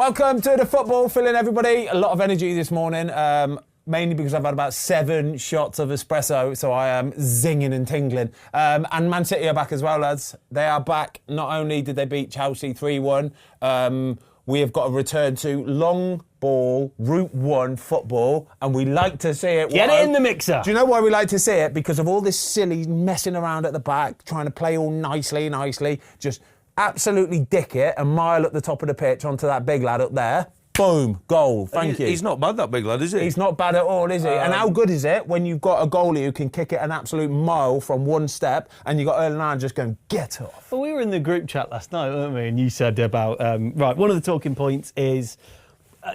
Welcome to the football, filling everybody. A lot of energy this morning, mainly because I've had about 7 shots of espresso, so I am zinging and tingling. And Man City are back as well, lads. They are back. Not only did they beat Chelsea 3-1, we have got a return to long ball, Route 1 football, and we like to see it. Get it in the mixer. Do you know why we like to see it? Because of all this silly messing around at the back, trying to play all nicely, just absolutely dick it and mile at the top of the pitch onto that big lad up there. Boom, goal. Thank you. He's not bad, that big lad, is he? He's not bad at all, is he? And how good is it when you've got a goalie who can kick it an absolute mile from one step and you've got Erling just going, get off. Well, we were in the group chat last night, weren't we? And you said about, one of the talking points is,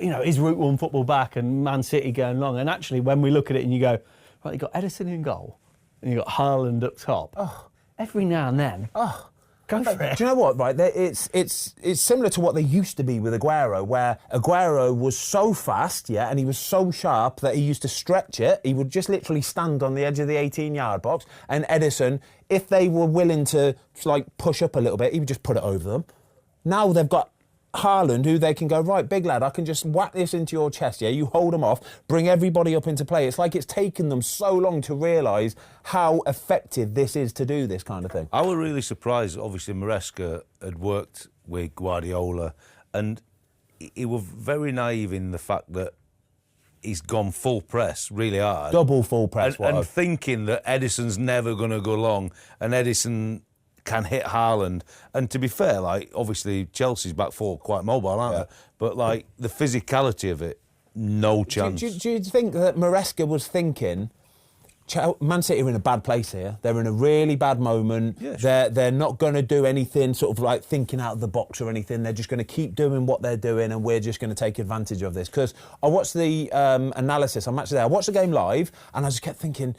is Route 1 football back and Man City going long? And actually, when we look at it and you go, right, you've got Edison in goal and you've got Haaland up top. Oh. Every now and then. Oh. Go for it. Do you know what, right? It's similar to what they used to be with Aguero, where Aguero was so fast, and he was so sharp that he used to stretch it. He would just literally stand on the edge of the 18-yard box. And Edison, if they were willing to, push up a little bit, he would just put it over them. Now they've got Haaland, who they can go, right, big lad, I can just whack this into your chest, you hold them off, bring everybody up into play. It's like it's taken them so long to realise how effective this is to do this kind of thing. I was really surprised, obviously, Maresca had worked with Guardiola, and he was very naive in the fact that he's gone full press really hard. Double full press, and thinking that Edison's never going to go long, and Edison can hit Haaland. And to be fair, obviously Chelsea's back four quite mobile, aren't they? But the physicality of it, no chance. Do you think that Maresca was thinking, Man City are in a bad place here. They're in a really bad moment. Yeah, sure. They're not going to do anything sort of thinking out of the box or anything. They're just going to keep doing what they're doing, and we're just going to take advantage of this. Because I watched the analysis. I'm actually there. I watched the game live, and I just kept thinking,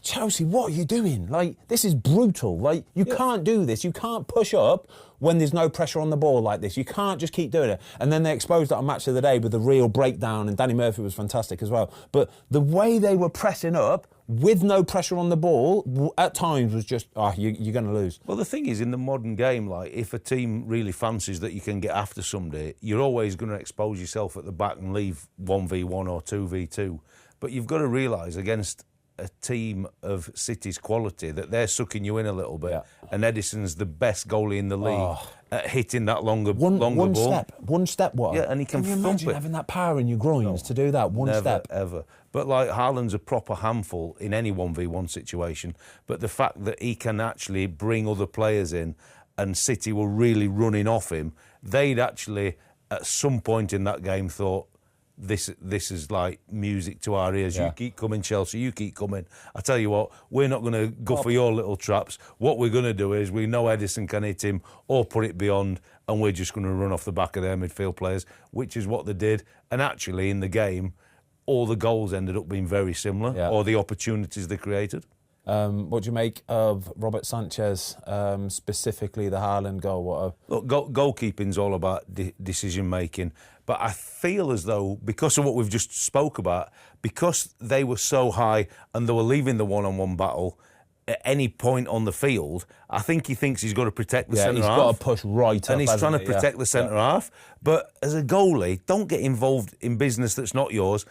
Chelsea, what are you doing? This is brutal. You can't do this. You can't push up when there's no pressure on the ball like this. You can't just keep doing it. And then they exposed that on Match of the Day with a real breakdown, and Danny Murphy was fantastic as well. But the way they were pressing up with no pressure on the ball at times was just, you're going to lose. Well, the thing is, in the modern game, if a team really fancies that you can get after somebody, you're always going to expose yourself at the back and leave 1v1 or 2v2. But you've got to realise, against a team of City's quality, that they're sucking you in a little bit, and Edison's the best goalie in the league at hitting that longer ball. One step, what? Yeah, and he can you thump imagine it. Having that power in your groins to do that one step? Never, ever. But Haaland's a proper handful in any 1v1 situation, but the fact that he can actually bring other players in, and City were really running off him, they'd actually, at some point in that game, thought, this is like music to our ears. You keep coming, Chelsea, you keep coming. I tell you what, we're not going to go for your little traps. What we're going to do is, we know Edison can hit him or put it beyond, and we're just going to run off the back of their midfield players, which is what they did. And actually, in the game, all the goals ended up being very similar, or the opportunities they created. What do you make of Robert Sanchez, specifically the Haaland goal? Look, goalkeeping's all about decision-making. But I feel as though, because of what we've just spoke about, because they were so high and they were leaving the one-on-one battle at any point on the field, I think he thinks he's got to protect the centre-half. He's got to push right up, and he's trying to protect the centre-half. But as a goalie, don't get involved in business that's not yours.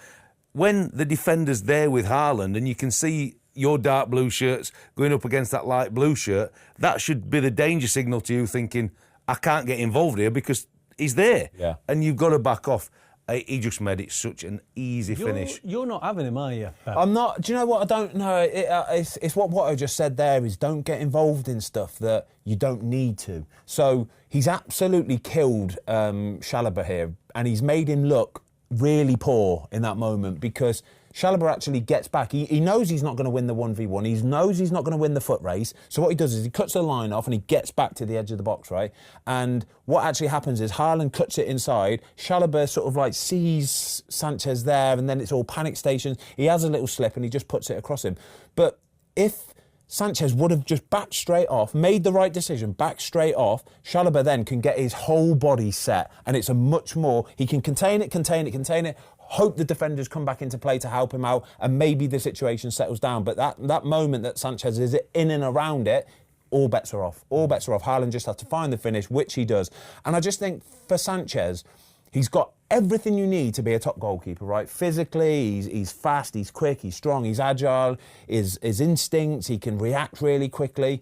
When the defender's there with Haaland and you can see your dark blue shirts going up against that light blue shirt, that should be the danger signal to you, thinking, I can't get involved here because he's there. Yeah. And you've got to back off. He just made it such an easy finish. You're not having him, are you? I'm not. Do you know what? I don't know. It's what I just said there is, don't get involved in stuff that you don't need to. So he's absolutely killed Chalobah here, and he's made him look really poor in that moment, because Chalobah actually gets back. He knows he's not going to win the 1v1. He knows he's not going to win the foot race. So what he does is he cuts the line off and he gets back to the edge of the box, right? And what actually happens is Haaland cuts it inside. Chalobah sort of sees Sanchez there, and then it's all panic stations. He has a little slip and he just puts it across him. But if Sanchez would have just backed straight off, made the right decision, backed straight off, Chalobah then can get his whole body set, and it's a much more, he can contain it, hope the defenders come back into play to help him out, and maybe the situation settles down. But that moment that Sanchez is in and around it, all bets are off. All bets are off. Haaland just has to find the finish, which he does. And I just think for Sanchez, He's got everything you need to be a top goalkeeper, right? Physically, he's fast, he's quick, he's strong, he's agile, his instincts, he can react really quickly.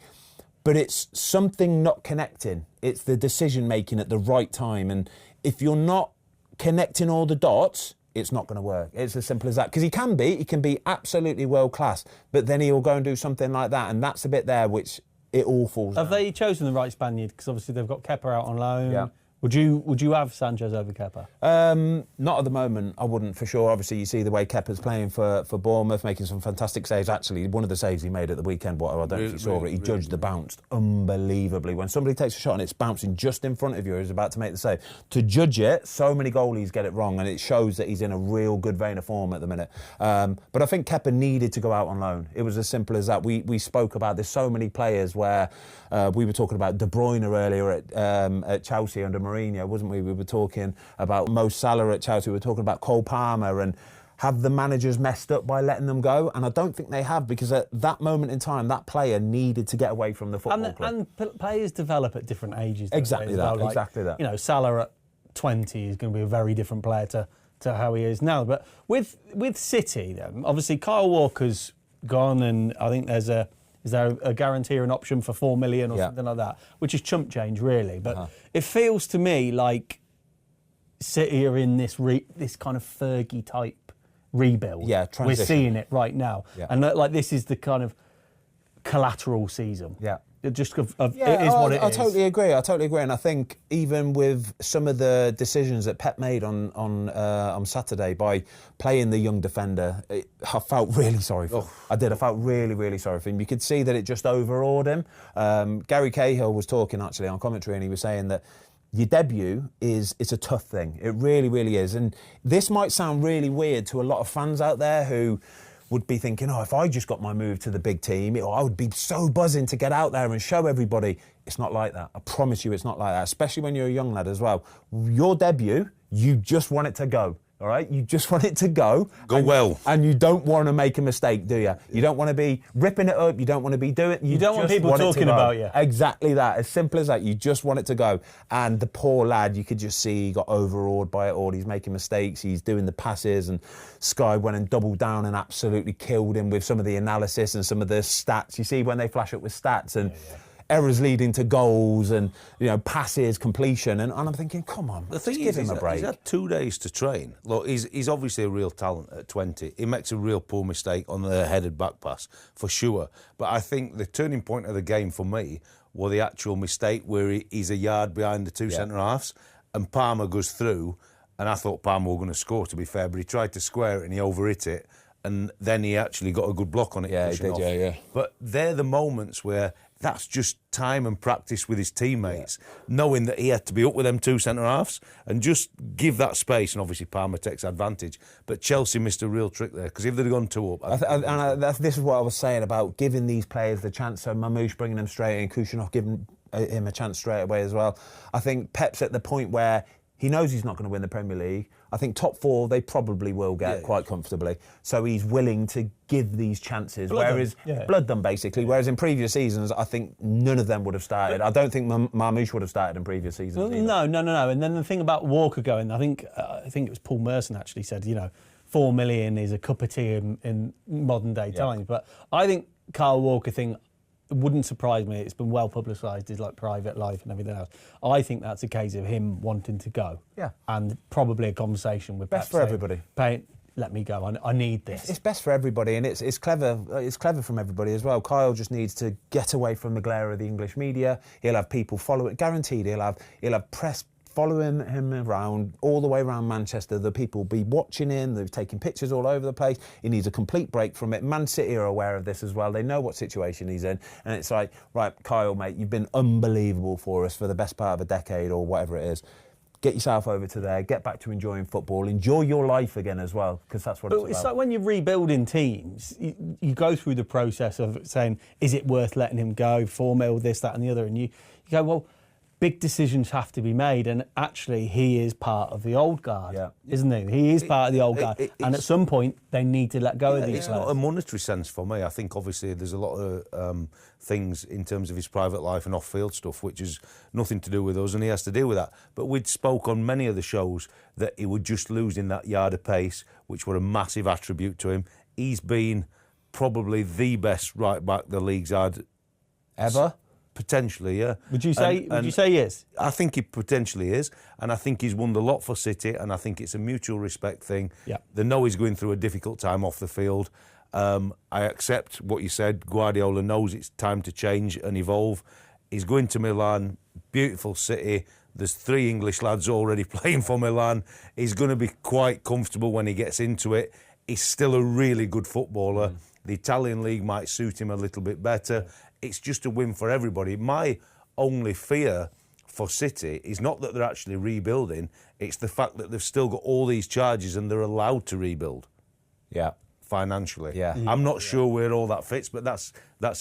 But it's something not connecting. It's the decision making at the right time. And if you're not connecting all the dots, it's not going to work. It's as simple as that. Because he can be absolutely world class, but then he'll go and do something like that. And that's a bit there which it all falls down. Have they chosen the right Spaniard? Because obviously they've got Kepa out on loan. Yeah. Would you have Sanchez over Kepa? Not at the moment. I wouldn't for sure. Obviously, you see the way Kepa's playing for Bournemouth, making some fantastic saves. Actually, one of the saves he made at the weekend, I don't know if you saw it, he judged the bounce unbelievably. When somebody takes a shot and it's bouncing just in front of you, he's about to make the save. To judge it, so many goalies get it wrong, and it shows that he's in a real good vein of form at the minute. But I think Kepa needed to go out on loan. It was as simple as that. We spoke about there's so many players where we were talking about De Bruyne earlier at Chelsea under Mourinho, wasn't we? We were talking about Mo Salah at Chelsea. We were talking about Cole Palmer, and have the managers messed up by letting them go? And I don't think they have, because at that moment in time, that player needed to get away from the football club. And players develop at different ages. Exactly that. Exactly that. You know, Salah at 20 is going to be a very different player to how he is now. But with City, then obviously Kyle Walker's gone, and I think is there a guarantee or an option for 4 million or something like that, which is chump change, really. But it feels to me like City are in this kind of Fergie type rebuild. Yeah, transition. We're seeing it right now, and like this is the kind of collateral season. Yeah. It just it is what it is. I totally agree. And I think even with some of the decisions that Pep made on Saturday by playing the young defender, I felt really sorry for him. I did. I felt really, really sorry for him. You could see that it just overawed him. Gary Cahill was talking actually on commentary, and he was saying that your debut it's a tough thing. It really, really is. And this might sound really weird to a lot of fans out there who would be thinking, if I just got my move to the big team, I would be so buzzing to get out there and show everybody. It's not like that. I promise you it's not like that, especially when you're a young lad as well. Your debut, you just want it to go. All right, you just want it to go. Well. And you don't want to make a mistake, do you? You don't want to be ripping it up. You don't want to be doing it. You don't want people talking about you. Exactly that. As simple as that. You just want it to go. And the poor lad, you could just see he got overawed by it all. He's making mistakes. He's doing the passes, and Sky went and doubled down and absolutely killed him with some of the analysis and some of the stats. You see when they flash up with stats and errors leading to goals and passes, completion, and I'm thinking, come on, let's give him a break. He's had 2 days to train. Look, he's obviously a real talent at 20. He makes a real poor mistake on the headed back pass, for sure. But I think the turning point of the game for me was the actual mistake where he's a yard behind the two centre-halves and Palmer goes through, and I thought Palmer were going to score, to be fair, but he tried to square it and he overhit it, and then he actually got a good block on it. Yeah, he did, But they're the moments where that's just time and practice with his teammates, knowing that he had to be up with them two centre-halves and just give that space, and obviously Palmer takes advantage. But Chelsea missed a real trick there, because if they'd have gone 2 up... this is what I was saying about giving these players the chance, so Mamouche bringing them straight in, Khusanov giving him a chance straight away as well. I think Pep's at the point where he knows he's not going to win the Premier League. I think top 4 they probably will get quite comfortably. So he's willing to give these chances. Blood them, basically. Whereas in previous seasons, I think none of them would have started. I don't think Marmouche would have started in previous seasons. No. And then the thing about Walker going, I think it was Paul Merson actually said, 4 million is a cup of tea in modern day times. But I think Kyle Walker thing, it wouldn't surprise me. It's been well publicised, his private life and everything else. I think that's a case of him wanting to go. Yeah. And probably a conversation with best for everybody. Let me go. I need this. It's best for everybody, and it's clever. It's clever from everybody as well. Kyle just needs to get away from the glare of the English media. He'll have people follow it. Guaranteed. He'll have press following him around, all the way around Manchester. The people will be watching him, they're taking pictures all over the place. He needs a complete break from it. Man City are aware of this as well. They know what situation he's in. And it's like, right, Kyle, mate, you've been unbelievable for us for the best part of a decade or whatever it is. Get yourself over to there, get back to enjoying football, enjoy your life again as well, because that's what it's about. It's like when you're rebuilding teams, you go through the process of saying, is it worth letting him go, 4 mil, this, that and the other, and you go, well, big decisions have to be made, and actually he is part of the old guard, isn't he? He is part of the old guard, and at some point they need to let go of these It's players. not a monetary sense for me. I think obviously there's a lot of things in terms of his private life and off-field stuff which is nothing to do with us, and he has to deal with that. But we'd spoke on many of the shows that he would just losing that yard of pace, which were a massive attribute to him. He's been probably the best right back the league's had Ever? Potentially, yeah. Would you say he is? I think he potentially is, and I think he's won the lot for City, and I think it's a mutual respect thing. Yeah. They know he's going through a difficult time off the field. I accept what you said. Guardiola knows it's time to change and evolve. He's going to Milan, beautiful city. There's 3 English lads already playing for Milan. He's going to be quite comfortable when he gets into it. He's still a really good footballer. The Italian league might suit him a little bit better. It's just a win for everybody. My only fear for City is not that they're actually rebuilding, it's the fact that they've still got all these charges and they're allowed to rebuild. Yeah. Financially. Yeah. I'm not sure where all that fits, but that's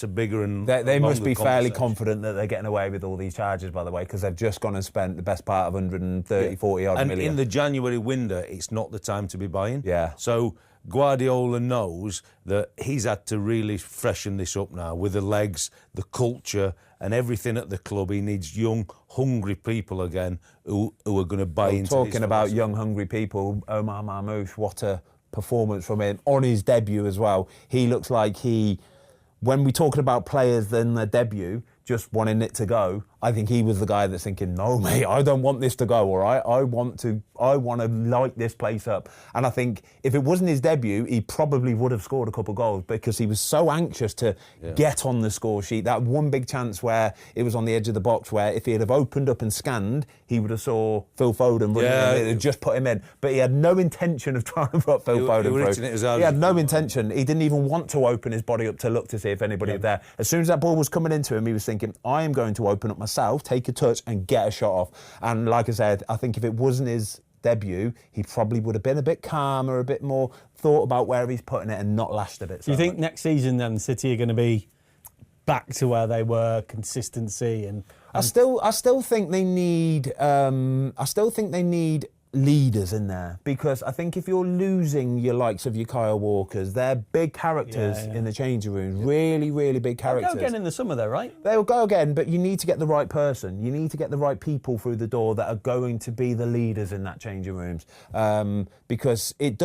a bigger and They must be fairly conversation. confident that they're getting away with all these charges, by the way, because they've just gone and spent the best part of 130, 40 odd and million. in the January window, it's not the time to be buying. Yeah. So Guardiola knows that he's had to really freshen this up now with the legs, the culture and everything at the club. He needs young, hungry people again who are going to buy into Talking his about philosophy. young, hungry people, Omar Marmoush, what a performance from him on his debut as well. He looks like when we're talking about players in their debut, just wanting it to go, I think he was the guy that's thinking, no, mate, I don't want this to go, all right? I want to light this place up. And I think if it wasn't his debut, he probably would have scored a couple of goals because he was so anxious to get on the score sheet. That one big chance where it was on the edge of the box where if he'd have opened up and scanned, he would have saw Phil Foden running in. It had just put him in. But he had no intention of trying to put Phil Foden through. He had no intention. He didn't even want to open his body up to look to see if anybody was there. As soon as that ball was coming into him, he was thinking, I am going to open up myself, take a touch and get a shot off. And like I said, I think if it wasn't his debut, he probably would have been a bit calmer, a bit more thought about where he's putting it and not lashed at it. Do you think next season then City are going to be back to where they were, consistency and I still think they need leaders in there, because I think if you're losing your likes of your Kyle Walkers, they're big characters in the changing room, really, really big characters. They'll go again in the summer though, right? They'll go again, but you need to get the right person. You need to get the right people through the door that are going to be the leaders in that changing rooms, because it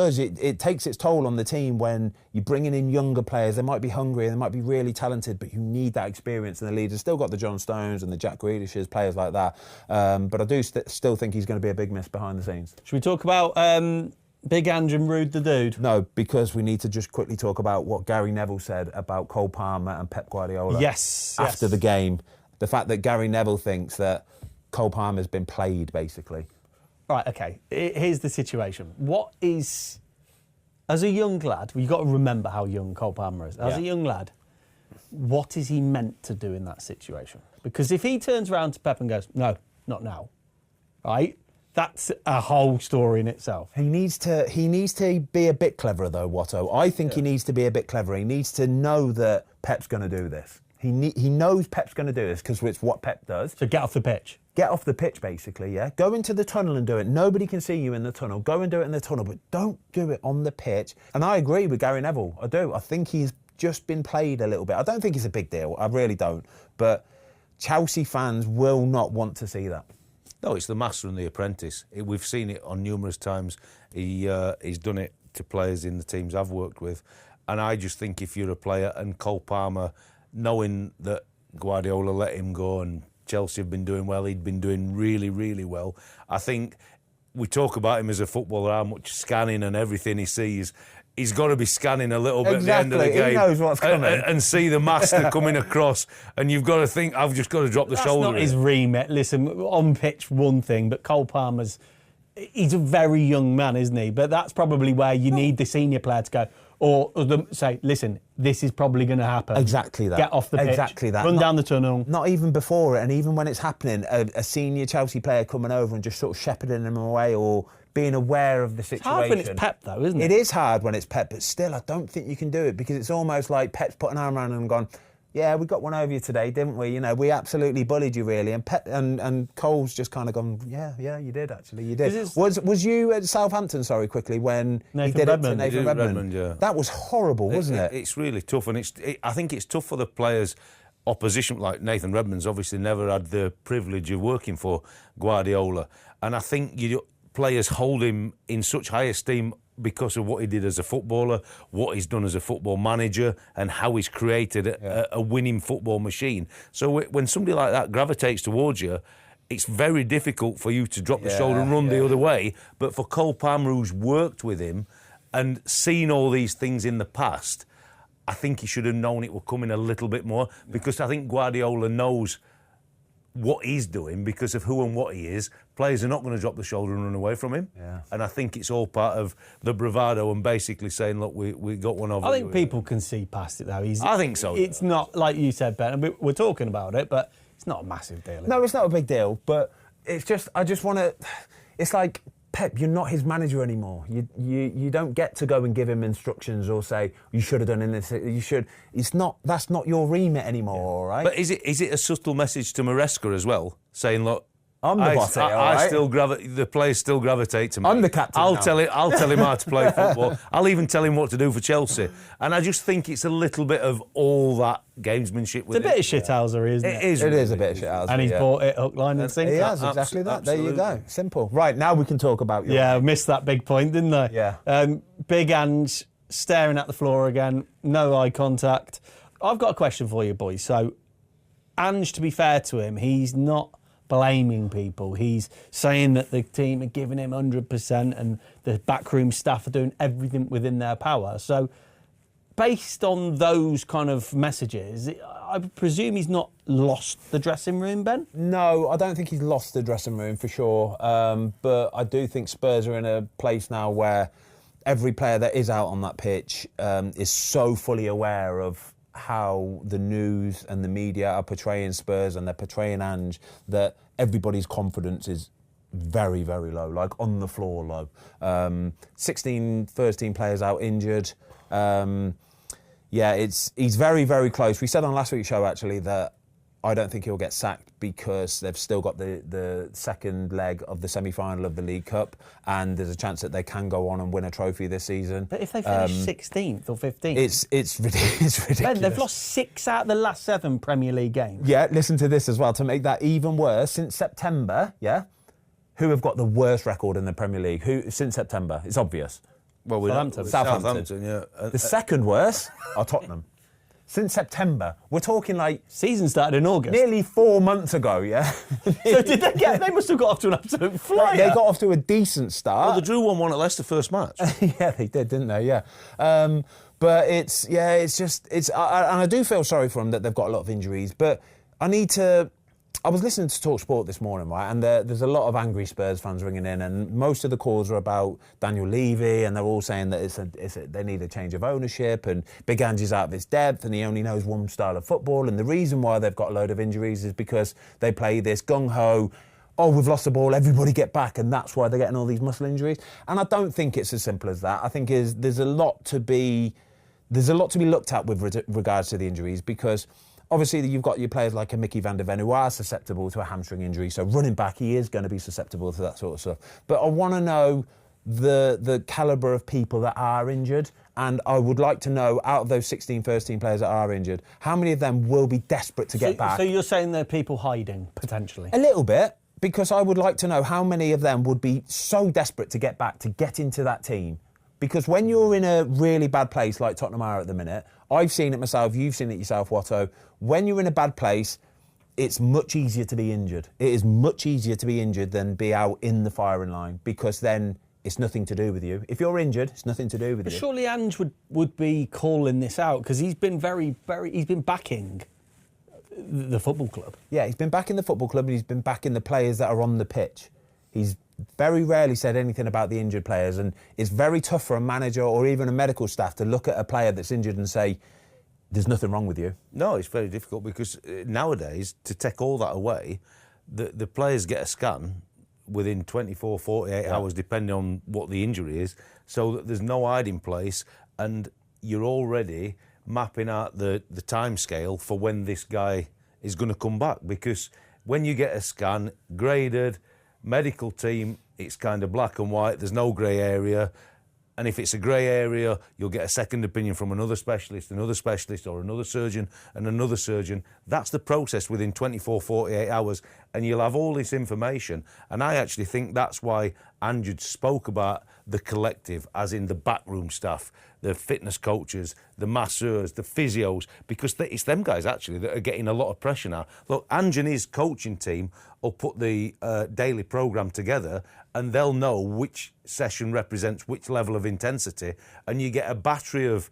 takes its toll on the team when you're bringing in younger players. They might be hungry, they might be really talented, but you need that experience in the leaders. Still got the John Stones and the Jack Grealishes, players like that, but I do still think he's going to be a big miss behind the scenes. Should we talk about Big Ange and Ruud the dude? No, because we need to just quickly talk about what Gary Neville said about Cole Palmer and Pep Guardiola. Yes. After the game. The fact that Gary Neville thinks that Cole Palmer's been played, basically. Right, OK. Here's the situation. What is... As a young lad, you've got to remember how young Cole Palmer is. As a young lad, what is he meant to do in that situation? Because if he turns around to Pep and goes, no, not now, right? That's a whole story in itself. He needs to be a bit cleverer, though, Watto. I think he needs to be a bit cleverer. He needs to know that Pep's going to do this. He knows Pep's going to do this because it's what Pep does. So get off the pitch. Get off the pitch, basically, yeah? Go into the tunnel and do it. Nobody can see you in the tunnel. Go and do it in the tunnel, but don't do it on the pitch. And I agree with Gary Neville. I do. I think he's just been played a little bit. I don't think it's a big deal. I really don't. But Chelsea fans will not want to see that. No, it's the master and the apprentice. We've seen it on numerous times. He's done it to players in the teams I've worked with. And I just think if you're a player, and Cole Palmer, knowing that Guardiola let him go and Chelsea have been doing well, he'd been doing really, really well. I think we talk about him as a footballer, how much scanning and everything he sees. He's got to be scanning a little bit at the end of the game. He knows what's coming. And see the master coming across. And you've got to think, I've just got to drop the shoulder. That's not his remit. Listen, on pitch, one thing, but Cole Palmer's... He's a very young man, isn't he? But that's probably where you need the senior player to go. Or say, listen, this is probably going to happen. Exactly that. Get off the pitch. Exactly that. Run down the tunnel. Not even before it, and even when it's happening, a senior Chelsea player coming over and just sort of shepherding him away or being aware of the situation. It's hard when it's Pep, though, isn't it? It is hard when it's Pep, but still, I don't think you can do it because it's almost like Pep's put an arm around him and gone, yeah, we got one over you today, didn't we? You know, we absolutely bullied you, really. And Cole's just kind of gone, yeah, you did, actually, you did. Was you at Southampton, sorry, quickly, when he did it to Nathan Redmond? Yeah. That was horrible, wasn't it? It's really tough, and I think it's tough for the players, opposition, like Nathan Redmond's obviously never had the privilege of working for Guardiola. And I think players hold him in such high esteem because of what he did as a footballer, what he's done as a football manager, and how he's created a winning football machine. So when somebody like that gravitates towards you, it's very difficult for you to drop the shoulder and run the other way. But for Cole Palmer, who's worked with him and seen all these things in the past, I think he should have known it would come in a little bit more, because I think Guardiola knows what he's doing because of who and what he is. Players are not going to drop the shoulder and run away from him. Yeah. And I think it's all part of the bravado and basically saying, look, we got one over. I think people can see past it, though. I think so. It's not, like you said, Ben, and we're talking about it, but it's not a massive deal. No, it's not a big deal, but it's just, I just want to, it's like, Pep, you're not his manager anymore. You don't get to go and give him instructions or say, you should have done this, you should. That's not your remit anymore, all right? But is it a subtle message to Maresca as well, saying, look, I'm the boss here, all right? the players still gravitate to me. I'm the captain I'll now. tell him how to play football. I'll even tell him what to do for Chelsea. And I just think it's a little bit of all that gamesmanship with it. It's a bit of shithousery, isn't it? It is a bit of shithousery. And he's bought it hook, line and sinker. He has, exactly that. Absolutely. There you go. Simple. Right, now we can talk about your... Yeah, I missed that big point, didn't I? Yeah. Big Ange staring at the floor again, no eye contact. I've got a question for you, boys. So, Ange, to be fair to him, he's not blaming people. He's saying that the team are giving him 100% and the backroom staff are doing everything within their power. So, based on those kind of messages, I presume he's not lost the dressing room, Ben? No, I don't think he's lost the dressing room for sure. But I do think Spurs are in a place now where every player that is out on that pitch is so fully aware of how the news and the media are portraying Spurs and they're portraying Ange, that everybody's confidence is very, very low, like on the floor low. 16 first-team players out injured. He's very, very close. We said on last week's show, actually, that I don't think he'll get sacked because they've still got the second leg of the semi-final of the League Cup, and there's a chance that they can go on and win a trophy this season. But if they finish 16th or 15th... It's ridiculous. Ben, they've lost 6 out of the last 7 Premier League games. Yeah, listen to this as well. To make that even worse, since September, who have got the worst record in the Premier League? Who since September? It's obvious. Well, Southampton, yeah. The second worst are Tottenham. Since September, we're talking like... Season started in August. Nearly 4 months ago, yeah? So did they get... They must have got off to an absolute flyer. They got off to a decent start. Well, they drew 1-1 at Leicester first match. Yeah, they did, didn't they? Yeah. But it's just... and I do feel sorry for them that they've got a lot of injuries, but I need to... I was listening to Talk Sport this morning, right, and there's a lot of angry Spurs fans ringing in, and most of the calls are about Daniel Levy, and they're all saying that they need a change of ownership, and Big Ange is out of his depth, and he only knows one style of football, and the reason why they've got a load of injuries is because they play this gung-ho, oh, we've lost the ball, everybody get back, and that's why they're getting all these muscle injuries. And I don't think it's as simple as that. I think there's a lot to be looked at with regards to the injuries, because... Obviously, you've got your players like a Mickey van der Ven who are susceptible to a hamstring injury. So running back, he is going to be susceptible to that sort of stuff. But I want to know the calibre of people that are injured. And I would like to know, out of those 16 first-team players that are injured, how many of them will be desperate to get back? So you're saying there are people hiding, potentially? A little bit, because I would like to know how many of them would be so desperate to get back, to get into that team. Because when you're in a really bad place, like Tottenham are at the minute, I've seen it myself, you've seen it yourself, Watto, when you're in a bad place, it's much easier to be injured. It is much easier to be injured than be out in the firing line, because then it's nothing to do with you. If you're injured, it's nothing to do with you. Surely Ange would be calling this out, because he's been he's been backing the football club. Yeah, he's been backing the football club, and he's been backing the players that are on the pitch. He's very rarely said anything about the injured players, and it's very tough for a manager or even a medical staff to look at a player that's injured and say, there's nothing wrong with you. No, it's very difficult, because nowadays, to take all that away, the players get a scan within 24, 48 hours, depending on what the injury is, so that there's no hiding place, and you're already mapping out the timescale for when this guy is going to come back. Because when you get a scan, graded, medical team, it's kind of black and white, there's no grey area. And if it's a grey area, you'll get a second opinion from another specialist, or another surgeon, and another surgeon. That's the process within 24, 48 hours, and you'll have all this information. And I actually think that's why Ange spoke about the collective, as in the backroom staff, the fitness coaches, the masseurs, the physios, because it's them guys, actually, that are getting a lot of pressure now. Look, Ange and his coaching team will put the daily programme together, and they'll know which session represents which level of intensity, and you get a battery of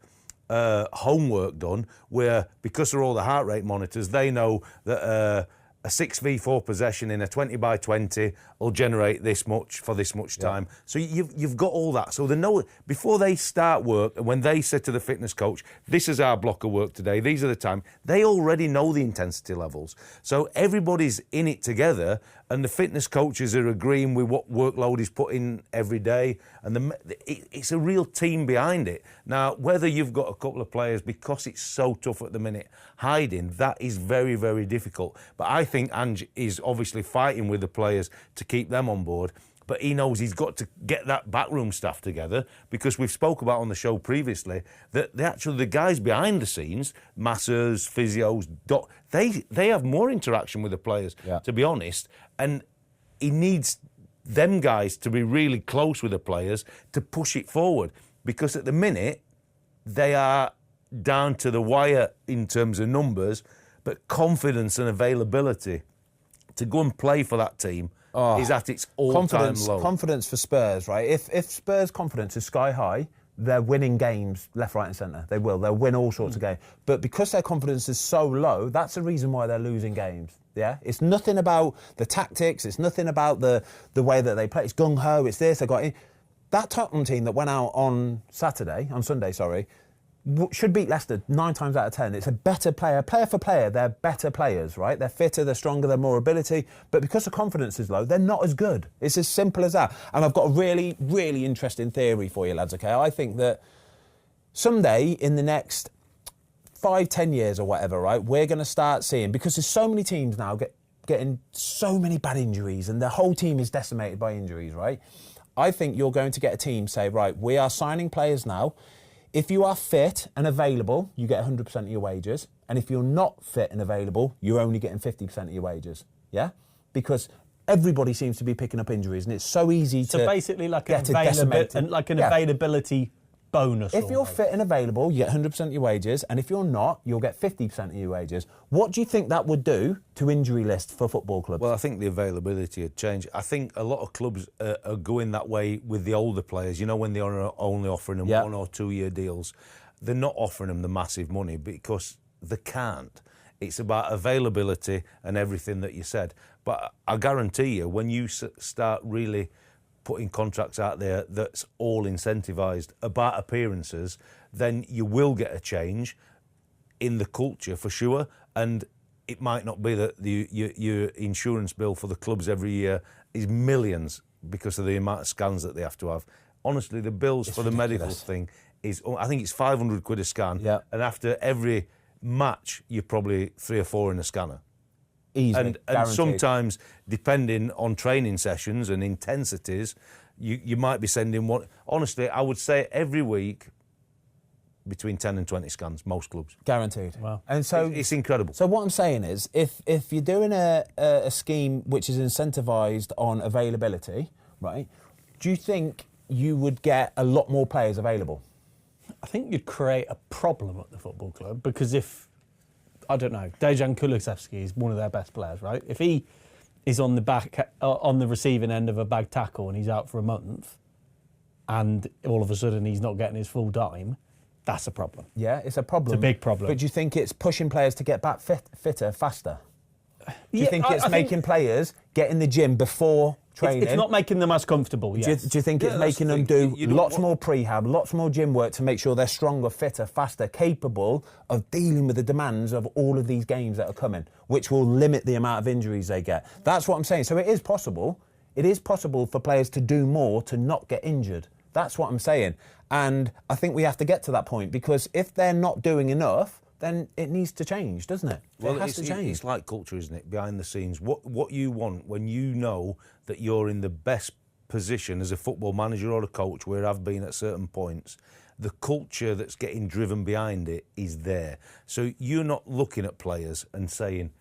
homework done where, because of all the heart rate monitors, they know that a 6v4 possession in a 20 by 20 will generate this much for this much time. So you've got all that. So they know before they start work, and when they say to the fitness coach, this is our block of work today, these are the time, they already know the intensity levels. So everybody's in it together, and the fitness coaches are agreeing with what workload is put in every day, and it's a real team behind it. Now, whether you've got a couple of players, because it's so tough at the minute, hiding, that is very, very difficult. But I think Ange is obviously fighting with the players to keep them on board, but he knows he's got to get that backroom staff together, because we've spoke about on the show previously that the guys behind the scenes, masseurs, physios, they have more interaction with the players, to be honest, and he needs them guys to be really close with the players to push it forward, because at the minute they are down to the wire in terms of numbers, but confidence and availability to go and play for that team is at its all-time low. Confidence for Spurs, right? If Spurs' confidence is sky high, they're winning games left, right and centre. They will. They'll win all sorts of games. But because their confidence is so low, that's the reason why they're losing games. Yeah? It's nothing about the tactics. It's nothing about the way that they play. It's gung-ho. It's this. They got in. That Tottenham team that went out on Sunday, should beat Leicester 9 times out of 10. It's a better player for player. They're better players, right? They're fitter, they're stronger, they're more ability. But because the confidence is low, they're not as good. It's as simple as that. And I've got a really, really interesting theory for you, lads, okay? I think that someday in the next 5-10 years or whatever, right, we're going to start seeing, because there's so many teams now getting so many bad injuries and the whole team is decimated by injuries, right? I think you're going to get a team say, right, we are signing players now. If you are fit and available, you get 100% of your wages. And if you're not fit and available, you're only getting 50% of your wages. Yeah? Because everybody seems to be picking up injuries, and it's so easy to basically like get an availability bonus. If you're fit and available, you get 100% of your wages, and if you're not, you'll get 50% of your wages. What do you think that would do to injury list for football clubs? Well, I think the availability would change. I think a lot of clubs are going that way with the older players. You know, when they're only offering them 1 or 2 year deals, they're not offering them the massive money because they can't. It's about availability and everything that you said. But I guarantee you, when you start really putting contracts out there that's all incentivised about appearances, then you will get a change in the culture for sure. And it might not be that your insurance bill for the clubs every year is millions because of the amount of scans that they have to have. Honestly, the bills for the medical thing is, I think it's 500 quid a scan. Yeah. And after every match, you're probably 3 or 4 in a scanner. Easily, and sometimes, depending on training sessions and intensities, you might be sending one. Honestly, I would say every week between 10 and 20 scans, most clubs. Guaranteed. Wow. And so it's incredible. So what I'm saying is, if you're doing a scheme which is incentivised on availability, right, do you think you would get a lot more players available? I think you'd create a problem at the football club, because if, I don't know, Dejan Kulusevski is one of their best players, right? If he is on the receiving end of a bag tackle and he's out for a month, and all of a sudden he's not getting his full dime, that's a problem. Yeah, it's a problem. It's a big problem. But do you think it's pushing players to get back fitter faster? Do you think it's making players get in the gym before training? It's not making them as comfortable, yes. Do you think it's making them do lots more prehab, lots more gym work to make sure they're stronger, fitter, faster, capable of dealing with the demands of all of these games that are coming, which will limit the amount of injuries they get? That's what I'm saying. So it is possible. It is possible for players to do more to not get injured. That's what I'm saying. And I think we have to get to that point, because if they're not doing enough, then it needs to change, doesn't it? Well, it has to change. It's like culture, isn't it? Behind the scenes. What you want when you know that you're in the best position as a football manager or a coach, where I've been at certain points, the culture that's getting driven behind it is there. So you're not looking at players and saying,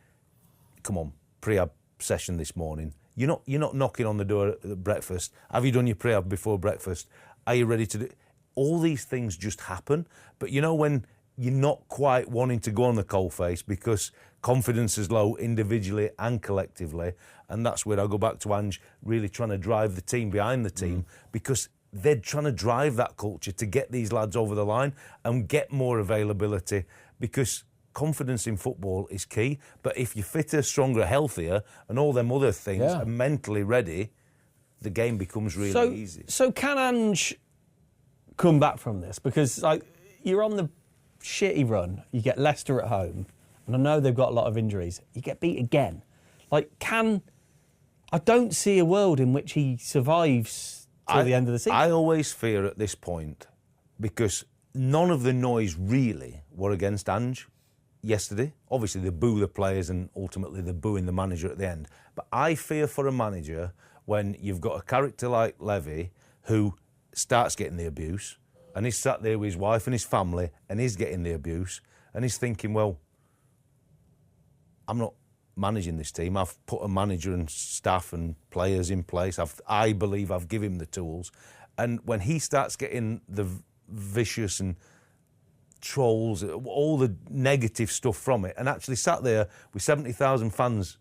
come on, pre-ab session this morning. You're not knocking on the door at breakfast. Have you done your pre-ab before breakfast? Are you ready to do... All these things just happen. But you know when you're not quite wanting to go on the coalface because confidence is low individually and collectively, and that's where I go back to Ange really trying to drive the team behind the team, because they're trying to drive that culture to get these lads over the line and get more availability, because confidence in football is key. But if you're fitter, stronger, healthier, and all them other things are mentally ready, the game becomes really easy. So can Ange come back from this? Because like you're on the shitty run, you get Leicester at home, and I know they've got a lot of injuries. You get beat again. Like, I don't see a world in which he survives till the end of the season. I always fear at this point, because none of the noise really were against Ange yesterday. Obviously, they boo the players and ultimately they're booing the manager at the end. But I fear for a manager when you've got a character like Levy who starts getting the abuse, and he's sat there with his wife and his family and he's getting the abuse, and he's thinking, well, I'm not managing this team. I've put a manager and staff and players in place. I believe I've given him the tools. And when he starts getting the vicious and trolls, all the negative stuff from it, and actually sat there with 70,000 fans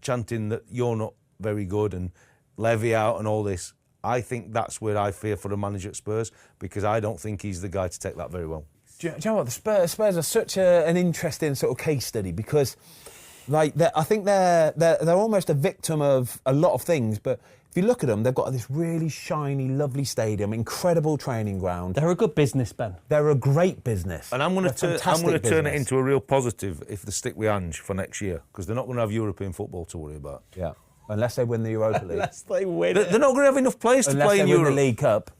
chanting that you're not very good and Levy out and all this, I think that's where I fear for a manager at Spurs, because I don't think he's the guy to take that very well. Do you know what? The Spurs are such an interesting sort of case study, because like I think they're almost a victim of a lot of things. But if you look at them, they've got this really shiny, lovely stadium, incredible training ground. They're a good business, Ben. They're a great business. And I'm going to turn it into a real positive if they stick with Ange for next year, because they're not going to have European football to worry about. Yeah. Unless they win the Europa League. Unless they win They're not going to have enough players to play in Europe. Unless they win the League Cup.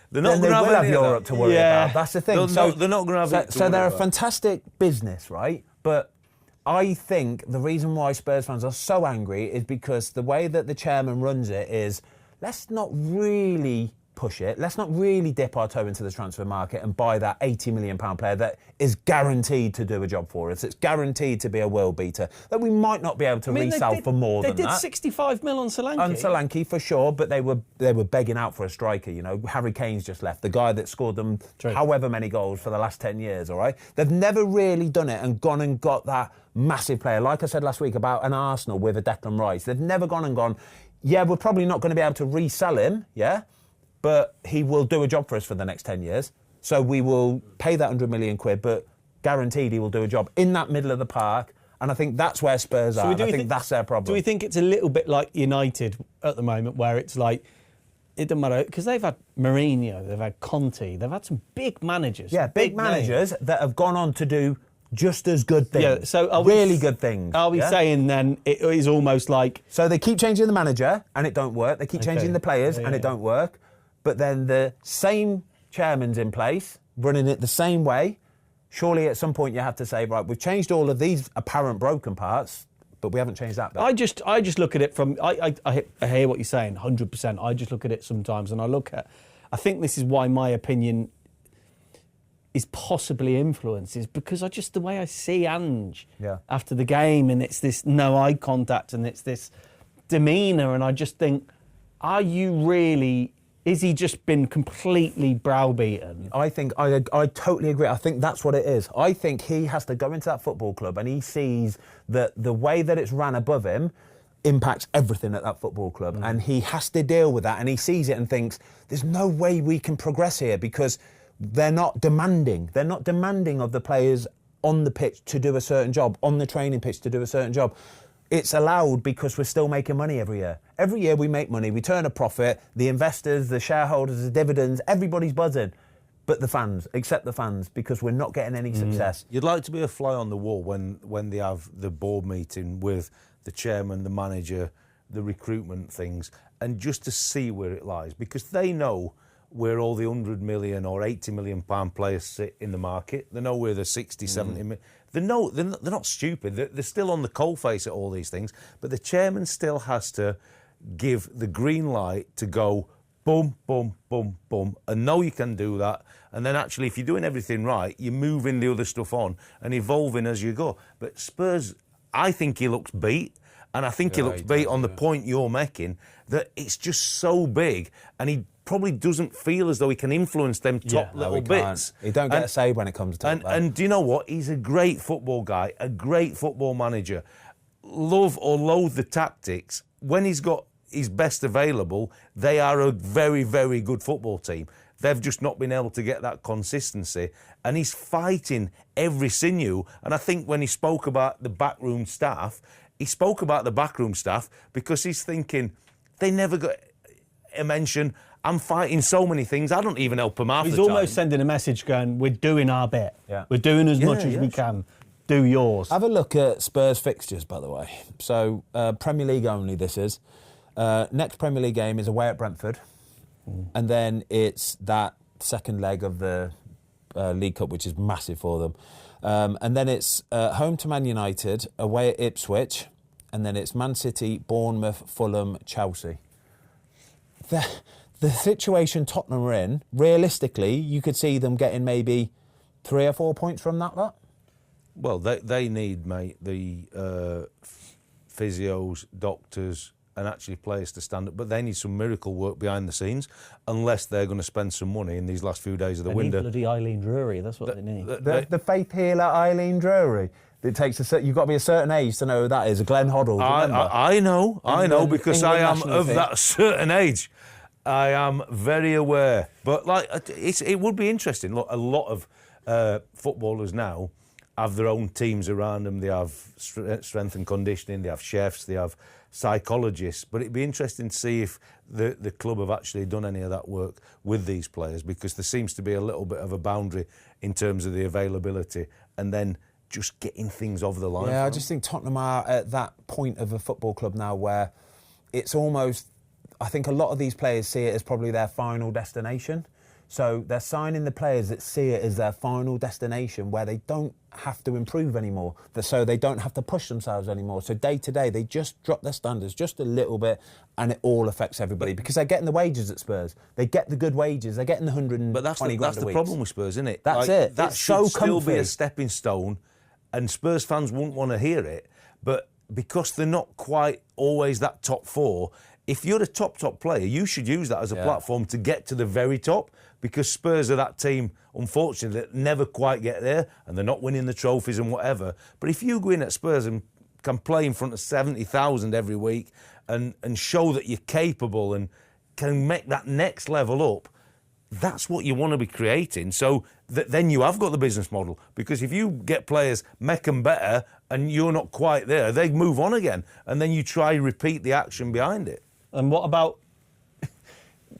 They're not then going to have Europe to worry about. That's the thing. They're not going to have it. So they're a fantastic business, right? But I think the reason why Spurs fans are so angry is because the way that the chairman runs it is, let's not really push it. Let's not really dip our toe into the transfer market and buy that £80 million player that is guaranteed to do a job for us. It's guaranteed to be a world beater that we might not be able to resell for more than that. They did 65 mil on Solanke. On Solanke, for sure, but they were begging out for a striker. You know, Harry Kane's just left, the guy that scored them however many goals for the last 10 years, all right? They've never really done it and gone and got that massive player. Like I said last week about an Arsenal with a Declan Rice. They've never gone and gone, yeah, we're probably not going to be able to resell him, yeah? But he will do a job for us for the next 10 years. So we will pay that 100 million quid, but guaranteed he will do a job in that middle of the park. And I think that's where Spurs are. I think that's their problem. Do we think it's a little bit like United at the moment, where it's like, it doesn't matter, because they've had Mourinho, they've had Conte, they've had some big managers. Yeah, big managers that have gone on to do just as good things. Yeah, so really good things. Are we saying then it is almost like... So they keep changing the manager and it don't work. They keep changing the players and it don't work. But then the same chairman's in place, running it the same way. Surely at some point you have to say, right, we've changed all of these apparent broken parts, but we haven't changed that bit. I just look at it from... I hear what you're saying, 100%. I just look at it sometimes and I think this is why my opinion is possibly influenced, is because the way I see Ange after the game, and it's this no eye contact and it's this demeanour, and I just think, are you really... Is he just been completely browbeaten? I think I totally agree. I think that's what it is. I think he has to go into that football club and he sees that the way that it's ran above him impacts everything at that football club. And he has to deal with that, and he sees it and thinks, there's no way we can progress here because they're not demanding. They're not demanding of the players on the pitch to do a certain job, on the training pitch to do a certain job. It's allowed because we're still making money every year. Every year we make money, we turn a profit, the investors, the shareholders, the dividends, everybody's buzzing. But the fans, except the fans, because we're not getting any success. You'd like to be a fly on the wall when they have the board meeting with the chairman, the manager, the recruitment things and just to see where it lies, because they know where all the 100 million or 80 million pound players sit in the market. They know where the 60, 70 million. They're not stupid. They're still on the coalface at all these things, but the chairman still has to give the green light to go boom, boom, boom, boom, and know you can do that. And then actually, if you're doing everything right, you're moving the other stuff on and evolving as you go. But Spurs, I think he looks beat. And I think he looks beat on the point you're making, that it's just so big, and he probably doesn't feel as though he can influence them top little bits. He don't get a say when it comes to it. And do you know what? He's a great football guy, a great football manager. Love or loathe the tactics. When he's got his best available, they are a very, very good football team. They've just not been able to get that consistency. And he's fighting every sinew. And I think when he spoke about the backroom staff, he spoke about the backroom staff because he's thinking, they never got a mention. I'm fighting so many things, I don't even help them half the time. He's almost sending a message going, we're doing our bit. Yeah. We're doing as much as we can. Do yours. Have a look at Spurs fixtures, by the way. So, Premier League only, this is. Next Premier League game is away at Brentford. And then it's that second leg of the League Cup, which is massive for them. And then it's home to Man United, away at Ipswich, and then it's Man City, Bournemouth, Fulham, Chelsea. The situation Tottenham are in, realistically, you could see them getting maybe 3 or 4 points from that lot. Well, they need, mate, the physios, doctors, and actually players to stand up. But they need some miracle work behind the scenes, unless they're going to spend some money in these last few days of the window. They need bloody Eileen Drury, that's what they need. The faith healer Eileen Drury. It takes you've got to be a certain age to know who that is. Glenn Hoddle, I know, because I am of that certain age. I am very aware. But it would be interesting. Look, a lot of footballers now have their own teams around them. They have strength and conditioning, they have chefs, they have psychologists. But it'd be interesting to see if the club have actually done any of that work with these players, because there seems to be a little bit of a boundary in terms of the availability and then just getting things over the line. Yeah, I just think Tottenham are at that point of a football club now where it's almost, I think a lot of these players see it as probably their final destination. So they're signing the players that see it as their final destination, where they don't have to improve anymore, so they don't have to push themselves anymore. So day to day, they just drop their standards just a little bit, and it all affects everybody, because they're getting the wages at Spurs. They get the good wages. They're getting the 120 grand a week. That's the problem with Spurs, isn't it? That's it. That it's should so still be a stepping stone, and Spurs fans wouldn't want to hear it, but because they're not quite always that top four, if you're a top player, you should use that as a platform to get to the very top, because Spurs are that team, unfortunately, that never quite get there, and they're not winning the trophies and whatever. But if you go in at Spurs and can play in front of 70,000 every week and show that you're capable and can make that next level up, that's what you want to be creating. So then you have got the business model, because if you get players, make them better, and you're not quite there, they move on again, and then you try repeat the action behind it. And what about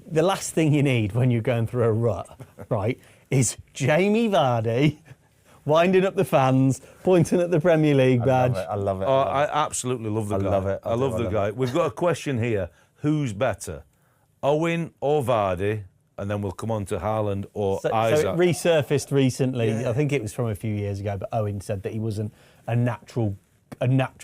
the last thing you need when you're going through a rut, right, is Jamie Vardy winding up the fans, pointing at the Premier League badge. I love it. I absolutely love the guy. Love it. I love the guy. We've got a question here. Who's better, Owen or Vardy? And then we'll come on to Haaland or Isaac. So it resurfaced recently. Yeah. I think it was from a few years ago, but Owen said that he wasn't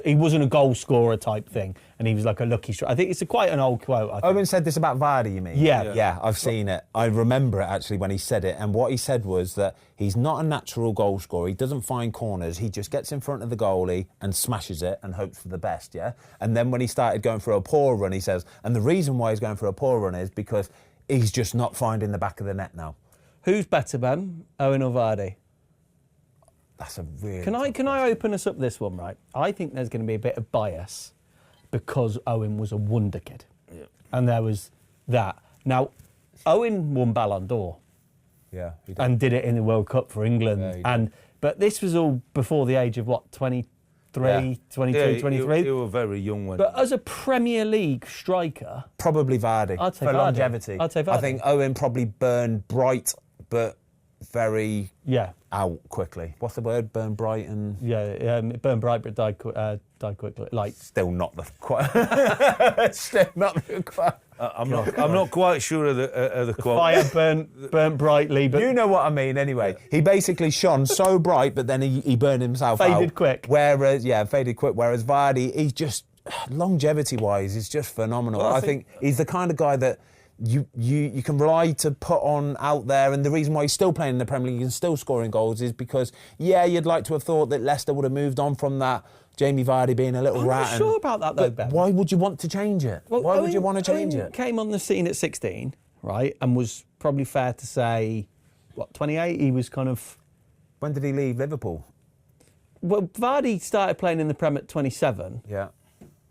he wasn't a goal scorer type thing, and he was like a lucky strike. I think it's quite an old quote. I think. Owen said this about Vardy, you mean? Yeah, I've seen it. I remember it actually when he said it, and what he said was that he's not a natural goal scorer. He doesn't find corners. He just gets in front of the goalie and smashes it and hopes for the best. Yeah, and then when he started going for a poor run, he says, and the reason why he's going for a poor run is because he's just not finding the back of the net now. Who's better, Ben? Owen or Vardy? That's a really... Can I open us up this one, right? I think there's going to be a bit of bias because Owen was a wonder kid. Yeah. And there was that. Now, Owen won Ballon d'Or. Yeah, he did. And did it in the World Cup for England. Yeah, but this was all before the age of, 23, 23? You were very young when... But as a Premier League striker... Probably Vardy. I'd say for Vardy. longevity. I'd say Vardy. I think Owen probably burned bright, but very Yeah. out quickly. What's the word? Burn bright and... Yeah, it burned bright but died quickly. Like, Still not the quite... Still not the quite... I'm not quite sure of the quote. fire burnt brightly, but You know what I mean, anyway. He basically shone so bright, but then he burned himself out. Faded quick. Faded quick. Whereas Vardy, he's just, longevity-wise, he's just phenomenal. Well, I think he's the kind of guy that you can rely to put on out there, and the reason why he's still playing in the Premier League and still scoring goals is because, you'd like to have thought that Leicester would have moved on from that Jamie Vardy being a little rat. I'm not sure about that, though, Ben. Why would you want to change it? Well, Why would you want to change Owen it? Came on the scene at 16, right, and was probably fair to say, 28? He was kind of... When did he leave Liverpool? Well, Vardy started playing in the Prem at 27, Yeah.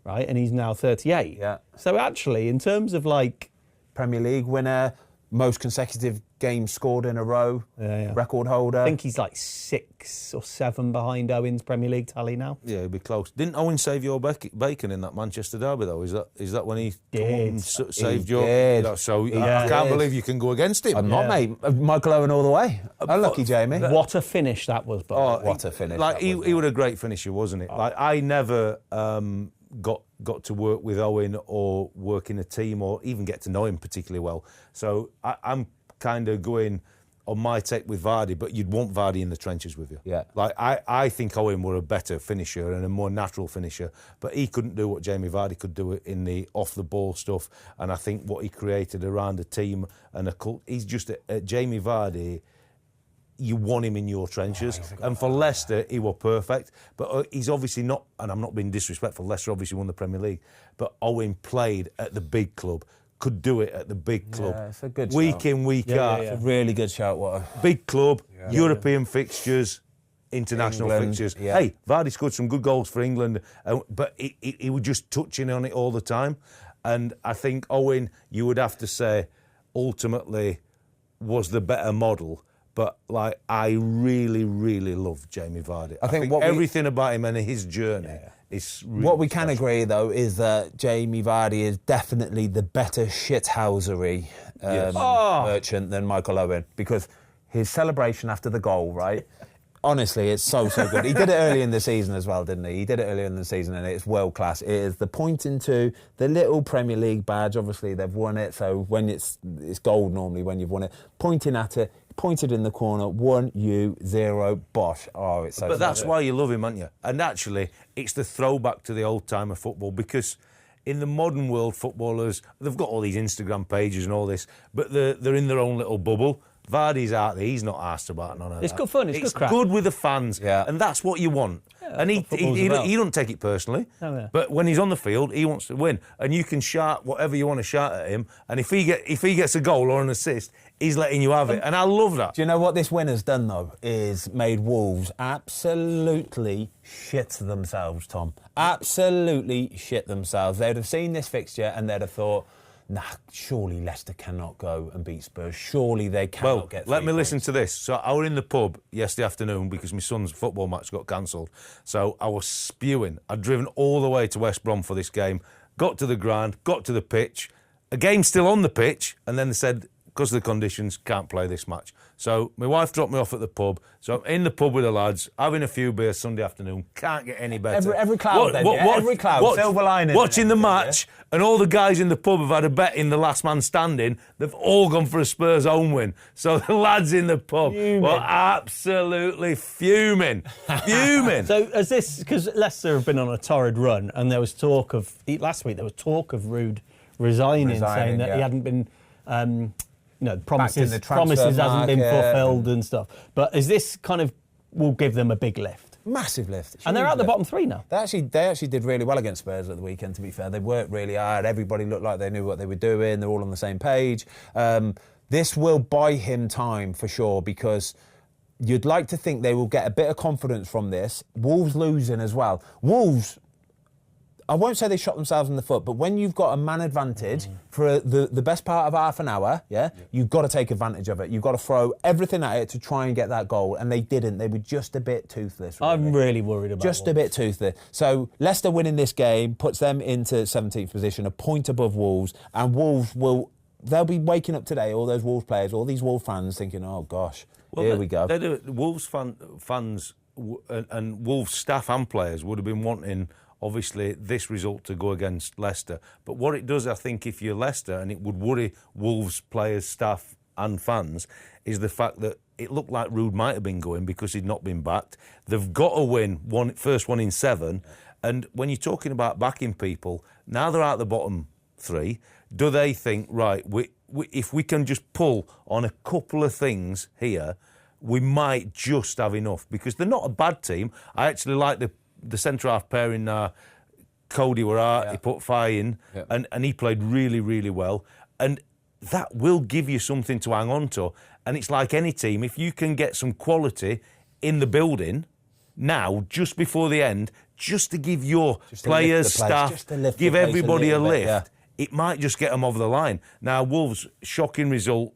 right, and he's now 38. Yeah. So actually, in terms of like... Premier League winner, most consecutive games scored in a row, Yeah. record holder. I think he's like 6 or 7 behind Owen's Premier League tally now. Yeah, he'll be close. Didn't Owen save your bacon in that Manchester derby, though? Is that when he Did. saved He your... did. So He I can't did. believe you can go against him. I'm not, mate. Michael Owen all the way. Unlucky, Jamie. What a finish that was, Bob. What a finish. Like, that he was. was a great finisher, wasn't it? Like, I never got to work with Owen or work in a team or even get to know him particularly well. So I'm kind of going on my take with Vardy, but you'd want Vardy in the trenches with you. Yeah. Like, I think Owen were a better finisher and a more natural finisher, but he couldn't do what Jamie Vardy could do in the off-the-ball stuff. And I think what he created around a team and a cult, he's just Jamie Vardy... You want him in your trenches. And for Leicester, he was perfect. But he's obviously not, and I'm not being disrespectful, Leicester obviously won the Premier League, but Owen played at the big club, could do it at the big club. Yeah, it's a good week shout. in, week out. It's a really good shout, Watto. Big club, European fixtures, international England, fixtures. yeah. Hey, Vardy scored some good goals for England, but he was just touching on it all the time. And I think Owen, you would have to say, ultimately was the better model. But like, I really, really love Jamie Vardy. I think everything about him and his journey is really What we can special. agree, though, is that Jamie Vardy is definitely the better shithousery merchant than Michael Owen, because his celebration after the goal, right? Honestly, it's so good. He did it early in the season as well, didn't he? He did it earlier in the season, and it's world class. It is the pointing to the little Premier League badge. Obviously, they've won it, so when it's gold normally when you've won it. Pointing at it, pointed in the corner, 1, 0, bosh. Oh, it's so. But that's why you love him, aren't you? And actually, it's the throwback to the old time of football, because in the modern world, footballers, they've got all these Instagram pages and all this, but they're in their own little bubble. Vardy's out there, he's not asked about none of that. It's good fun, it's good crap. Good with the fans, Yeah. and that's what you want. And he don't take it personally, but when he's on the field, he wants to win. And you can shout whatever you want to shout at him, and if he gets a goal or an assist, he's letting you have it. And I love that. Do you know what this win has done, though? Is made Wolves absolutely shit themselves, Tom. Absolutely shit themselves. They'd have seen this fixture and they'd have thought, nah, surely Leicester cannot go and beat Spurs. Surely they cannot get 3 let me points. listen to this. So I was in the pub yesterday afternoon because my son's football match got cancelled. So I was spewing. I'd driven all the way to West Brom for this game, got to the ground, got to the pitch. A game still on the pitch, and then they said, because of the conditions, can't play this match. So my wife dropped me off at the pub. So I'm in the pub with the lads, having a few beers Sunday afternoon. Can't get any better. Every cloud, every cloud, silver lining. Watching the match, and all the guys in the pub have had a bet in the last man standing. They've all gone for a Spurs home win. So the lads in the pub were absolutely fuming. Fuming. So as this, because Leicester have been on a torrid run, and there was talk of, last week there was talk of Ruud resigning saying that he hadn't been... promises hasn't been fulfilled and stuff. But is this kind of will give them a big lift? Massive lift. And they're out the bottom 3 now. They actually did really well against Spurs at the weekend, to be fair. They worked really hard. Everybody looked like they knew what they were doing. They're all on the same page. This will buy him time for sure, because you'd like to think they will get a bit of confidence from this. Wolves losing as well. Wolves... I won't say they shot themselves in the foot, but when you've got a man advantage for the best part of half an hour, you've got to take advantage of it. You've got to throw everything at it to try and get that goal, and they didn't. They were just a bit toothless. Really. I'm really worried about just Wolves. a bit toothless. So Leicester winning this game puts them into 17th position, a point above Wolves, and Wolves they'll be waking up today, all those Wolves players, all these Wolves fans thinking, oh gosh, Here we go. Wolves fans and Wolves staff and players would have been wanting, obviously, this result to go against Leicester. But what it does, I think, if you're Leicester, and it would worry Wolves players, staff and fans, is the fact that it looked like Ruud might have been going because he'd not been backed. They've got to win first one in 7. And when you're talking about backing people, now they're out the bottom 3, do they think, right, if we can just pull on a couple of things here, we might just have enough? Because they're not a bad team. I actually like the centre-half pairing, Cody were out, he put Fye in, and he played really, really well. And that will give you something to hang on to. And it's like any team, if you can get some quality in the building now, just before the end, just to give your players, staff, give everybody a lift, it might just get them over the line. Now, Wolves, shocking result,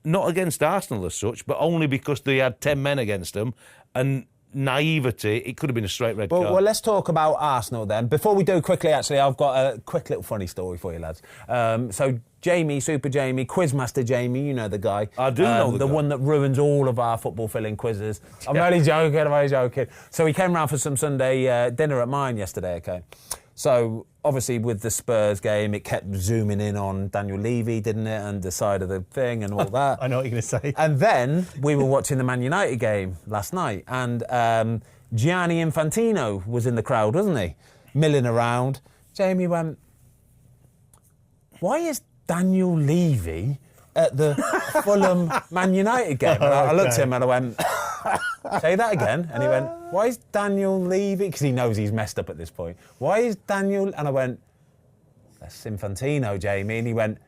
not against Arsenal as such, but only because they had 10 men against them, and naivety, it could have been a straight red card. Well, let's talk about Arsenal then. Before we do, quickly, actually, I've got a quick little funny story for you, lads. So, Jamie, Super Jamie, Quizmaster Jamie, you know the guy. I do know the guy. One that ruins all of our football-filling quizzes. I'm only joking. So he came round for some Sunday dinner at mine yesterday, okay? So, obviously, with the Spurs game, it kept zooming in on Daniel Levy, didn't it? And the side of the thing and all that. I know what you're going to say. And then we were watching the Man United game last night, and Gianni Infantino was in the crowd, wasn't he? Milling around. Jamie went, why is Daniel Levy at the Fulham Man United game? And I looked at him and I went, say that again. And he went, why is Daniel Levy? Because he knows he's messed up at this point. Why is Daniel? And I went, that's Infantino, Jamie. And he went,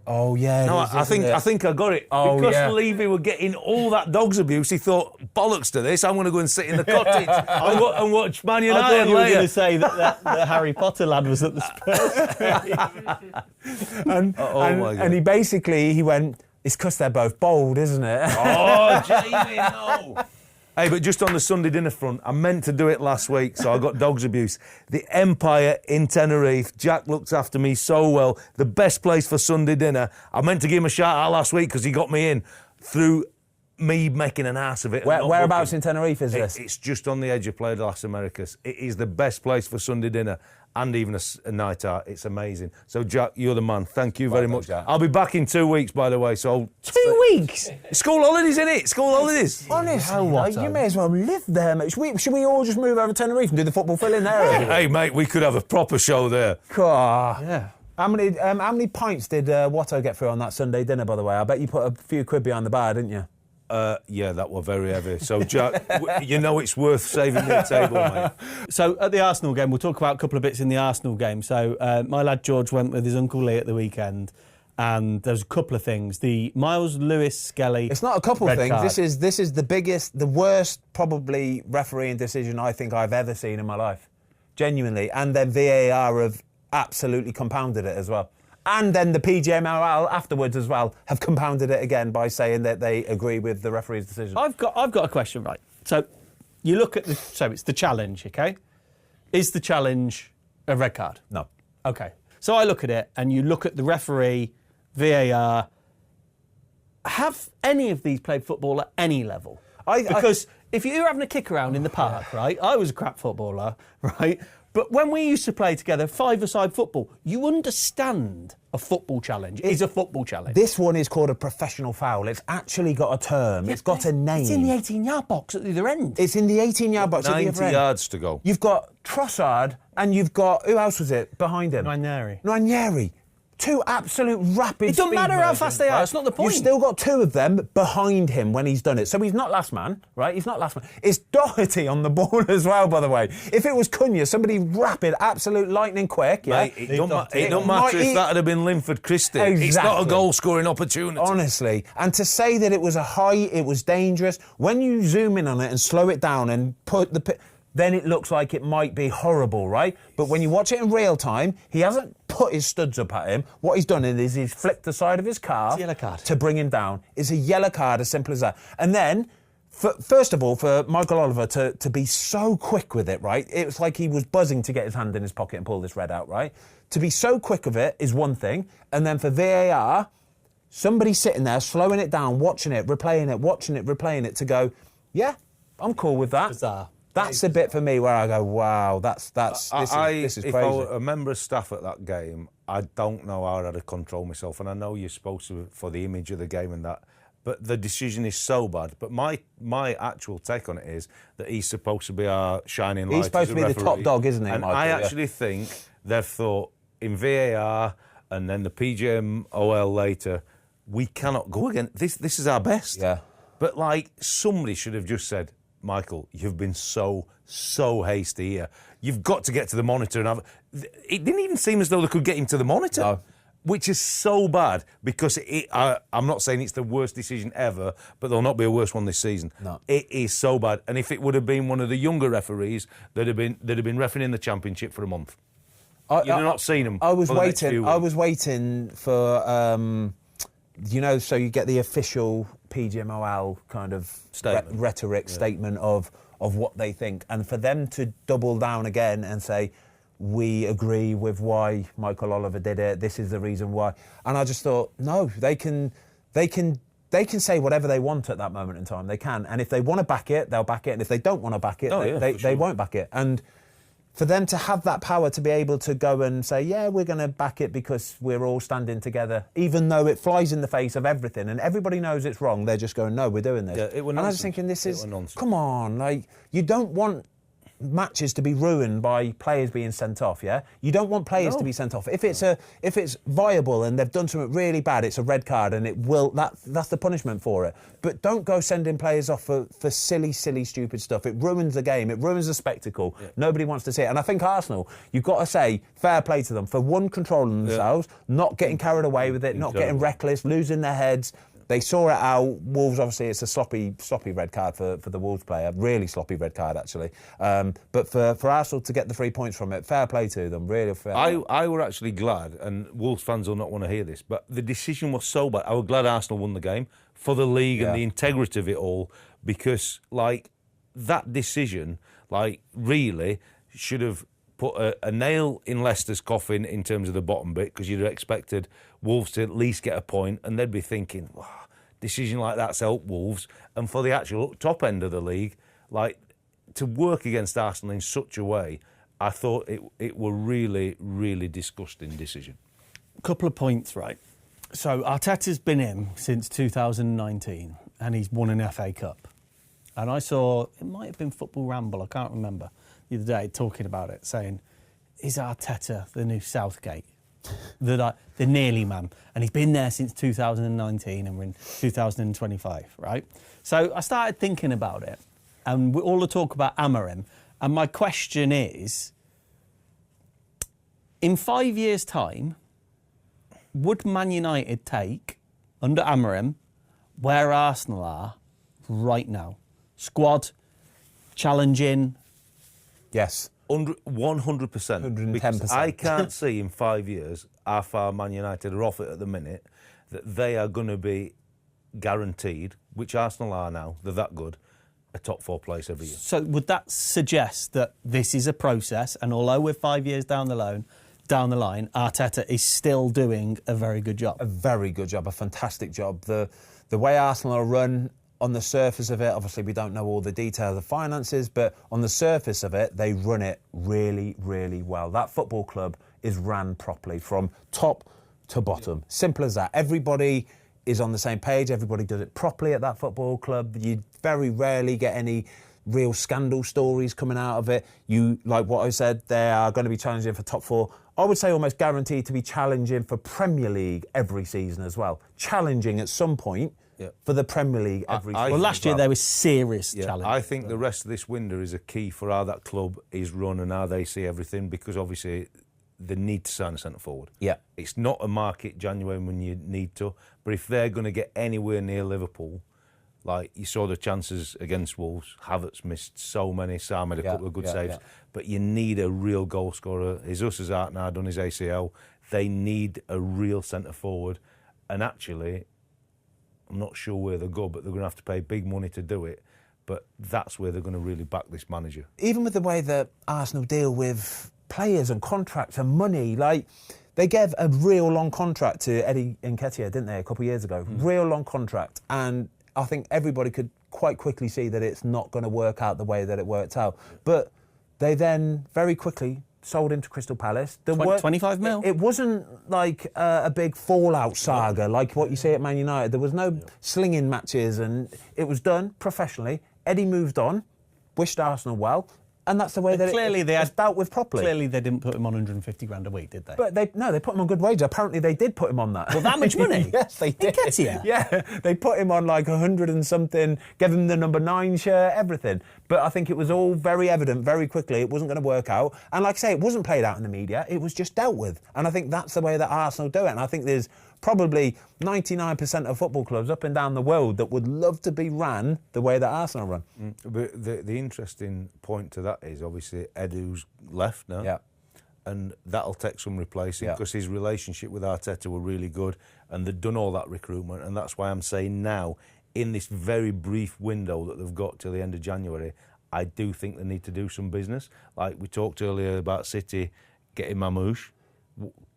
oh yeah. No, I think I got it. Oh, because Levy were getting all that dogs abuse, he thought, bollocks to this, I'm going to go and sit in the cottage and watch Man United. I thought you were later. going to say that the Harry Potter lad was at the Spurs. and he basically went, it's because they're both bold, isn't it? Oh, Jamie, no. Hey, but just on the Sunday dinner front, I meant to do it last week, so I got dogs abuse. The Empire in Tenerife. Jack looks after me so well. The best place for Sunday dinner. I meant to give him a shout out last week because he got me in through me making an ass of it. Whereabouts in Tenerife is this? It's just on the edge of Playa de las Americas. It is the best place for Sunday dinner and even a night out. It's amazing. So, Jack, you're the man. Thank you very much. Jack. I'll be back in 2 weeks, by the way. So 2 weeks? School holidays, innit? School holidays. Honestly, you may as well live there, mate. Should we all just move over to Tenerife and do the football fill-in there? Hey, mate, we could have a proper show there. Yeah. How many pints did Watto get through on that Sunday dinner, by the way? I bet you put a few quid behind the bar, didn't you? Yeah, that were very heavy. So, Jack, you know it's worth saving the table, mate. So, at the Arsenal game, we'll talk about a couple of bits in the Arsenal game. So, my lad George went with his Uncle Lee at the weekend, and there's a couple of things. The Miles Lewis-Skelly It's not a couple of red things. card. This is the biggest, the worst, probably, refereeing decision I think I've ever seen in my life. Genuinely. And then VAR have absolutely compounded it as well. And then the PGMOL afterwards as well have compounded it again by saying that they agree with the referee's decision. I've got a question, right? So you look at so it's the challenge, okay? Is the challenge a red card? No. Okay. So I look at it and you look at the referee, VAR. Have any of these played football at any level? Because if you're having a kick around in the park, right? I was a crap footballer, right? But when we used to play together, five-a-side football, you understand a football challenge. It's a football challenge. This one is called a professional foul. It's actually got a term. It's got a name. It's in the 18-yard box at the other end. It's in the 18-yard box at the other end. 90 yards to go. You've got Trossard and you've got... Who else was it behind him? Nwaneri. Two absolute rapid It doesn't matter how versions, fast they are. right? It's not the point. You've still got two of them behind him when he's done it. So he's not last man, right? He's not last man. It's Doherty on the ball as well, by the way. If it was Cunha, somebody rapid, absolute lightning quick, yeah? Mate, it don't matter if that had been Linford Christie. Exactly. It's not a goal-scoring opportunity. Honestly. And to say that it was a high, it was dangerous, when you zoom in on it and slow it down and put the... then it looks like it might be horrible, right? But when you watch it in real time, he hasn't put his studs up at him. What he's done is he's flicked the side of his car yellow card. to bring him down. It's a yellow card, as simple as that. And then, first of all, for Michael Oliver to be so quick with it, right? It was like he was buzzing to get his hand in his pocket and pull this red out, right? To be so quick of it is one thing. And then for VAR... somebody sitting there, slowing it down, watching it, replaying it, watching it, replaying it, to go, yeah, I'm cool with that. Bizarre. That's a bit for me where I go, wow, this is crazy. If I were a member of staff at that game, I don't know how I'd have control myself. And I know you're supposed to for the image of the game and that, but the decision is so bad. But my actual take on it is that he's supposed to be our shining light. He's supposed to be the top dog, isn't he, And Michael? I actually think they've thought in VAR and then the PGMOL later, we cannot go again. This is our best. Yeah. But like somebody should have just said, Michael, you've been so hasty here. You've got to get to the monitor and have. It didn't even seem as though they could get him to the monitor, No. which is so bad because I'm not saying it's the worst decision ever, but there'll not be a worse one this season. No. It is so bad, and if it would have been one of the younger referees, they'd have been refereeing the Championship for a month. You'd have not seen them. I was for the next few waiting. weeks. I was waiting for. So you get the official PGMOL kind of Statement. rhetoric statement of what they think, and for them to double down again and say, we agree with why Michael Oliver did it. This is the reason why. And I just thought, no, they can say whatever they want at that moment in time. They can, and if they want to back it, they'll back it, and if they don't want to back it, they won't back it. And for them to have that power to be able to go and say, yeah, we're going to back it because we're all standing together, even though it flies in the face of everything and everybody knows it's wrong, they're just going, no, we're doing this. Yeah, and I was thinking, come on, like, you don't want matches to be ruined by players being sent off, yeah? You don't want players to be sent off. If it's viable and they've done something really bad, it's a red card and that's the punishment for it. But don't go sending players off for silly, stupid stuff. It ruins the game. It ruins the spectacle. Yeah. Nobody wants to see it. And I think Arsenal, you've got to say fair play to them for one, controlling themselves, not getting carried away with it, not getting reckless, losing their heads. They saw it out. Wolves, obviously, it's a sloppy red card for the Wolves player. Really sloppy red card, actually. But for Arsenal to get the 3 points from it, fair play to them. Really fair. I were actually glad, and Wolves fans will not want to hear this, but the decision was so bad. I was glad Arsenal won the game for the league and the integrity of it all, because, like, that decision, like, really should have put a nail in Leicester's coffin in terms of the bottom bit, because you'd have expected Wolves to at least get a point, and they'd be thinking, wow, decision like that's helped Wolves. And for the actual top end of the league, like, to work against Arsenal in such a way, I thought it were really, really disgusting decision. Couple of points, right? So Arteta's been in since 2019 and he's won an FA Cup. And I saw, it might have been Football Ramble, I can't remember, the other day talking about it, saying, is Arteta the new Southgate? The nearly man. And he's been there since 2019 and we're in 2025, right? So I started thinking about it, and all the talk about AMAZING, and my question is, in 5 years' time, would Man United take, under AMAZING, where Arsenal are right now? Squad, challenging. Yes. 100%. 110%. Because I can't see in 5 years how far Man United are off it at the minute, that they are going to be guaranteed, which Arsenal are now, they're that good, a top 4 place every year. So would that suggest that this is a process, and although we're 5 years down the line, Arteta is still doing a very good job? A very good job, a fantastic job. The way Arsenal are run, on the surface of it, obviously we don't know all the details of the finances, but on the surface of it, they run it really, really well. That football club is ran properly from top to bottom. Simple as that. Everybody is on the same page. Everybody does it properly at that football club. You very rarely get any real scandal stories coming out of it. You, like what I said, they are going to be challenging for top 4. I would say almost guaranteed to be challenging for Premier League every season as well. Challenging at some point for the Premier League every season. Well, last year there was serious challenge. I think the rest of this window is a key for how that club is run and how they see everything, because obviously they need to sign a centre forward. Yeah. It's not a market January when you need to, but if they're going to get anywhere near Liverpool, like you saw the chances against Wolves, Havertz missed so many, Sam made a couple of good saves, but you need a real goal scorer. Jesus is out now, done his ACL. They need a real centre forward, and actually, I'm not sure where they'll go, but they're going to have to pay big money to do it. But that's where they're going to really back this manager. Even with the way that Arsenal deal with players and contracts and money, like, They gave a real long contract to Eddie Nketiah, didn't they, a couple of years ago? Real long contract. And I think everybody could quite quickly see that it's not going to work out the way that it worked out. But they then very quickly sold him to Crystal Palace. 25 mil? It wasn't like a big fallout saga like what you see at Man United. There was no slinging matches, and it was done professionally. Eddie moved on, wished Arsenal well, and that's the way that it was dealt with properly. Clearly they didn't put him on 150 grand a week, did they? But they put him on good wages. Apparently they did put him on that. Well, that much money? Yes, they did. Nketiah? Yeah, they put him on like 100 and something, gave him the number 9 shirt, everything. But I think it was all very evident very quickly it wasn't going to work out. And like I say, it wasn't played out in the media, it was just dealt with. And I think that's the way that Arsenal do it. And I think there's probably 99% of football clubs up and down the world that would love to be ran the way that Arsenal run. But the interesting point to that is obviously Edu's left now. Yeah. And that'll take some replacing because his relationship with Arteta were really good and they'd done all that recruitment, and that's why I'm saying now, in this very brief window that they've got till the end of January, I do think they need to do some business. Like we talked earlier about City getting Mamouche.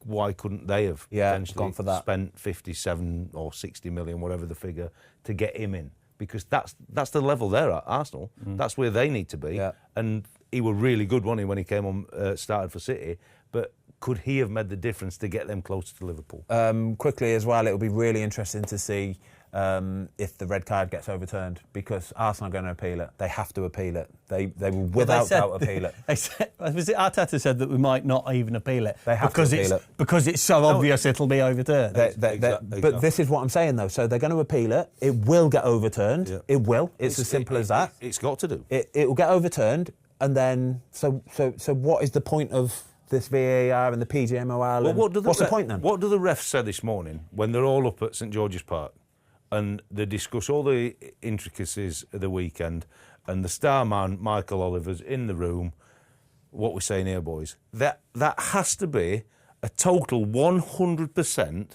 Why couldn't they have potentially gone for that? Spent 57 or 60 million, whatever the figure, to get him in? Because that's the level they're at, Arsenal. That's where they need to be. Yeah. And he was really good, wasn't he, when he came on, started for City. But could he have made the difference to get them closer to Liverpool? Quickly as well, it'll be really interesting to see if the red card gets overturned, because Arsenal are going to appeal it. They have to appeal it. They will without doubt appeal it. Was it Arteta said that we might not even appeal it? They have to appeal it. Because it's so obvious it'll be overturned. Exactly. But this is what I'm saying, though. So they're going to appeal it. It will get overturned. Yeah. It will. It's as simple as that. It's got to do. It will get overturned, and then so what is the point of this VAR and the PGMOL? Well, what's the point then? What do the refs say this morning when they're all up at St George's Park and they discuss all the intricacies of the weekend, and the star man Michael Oliver's in the room? What we're saying here, boys, that has to be a total 100%.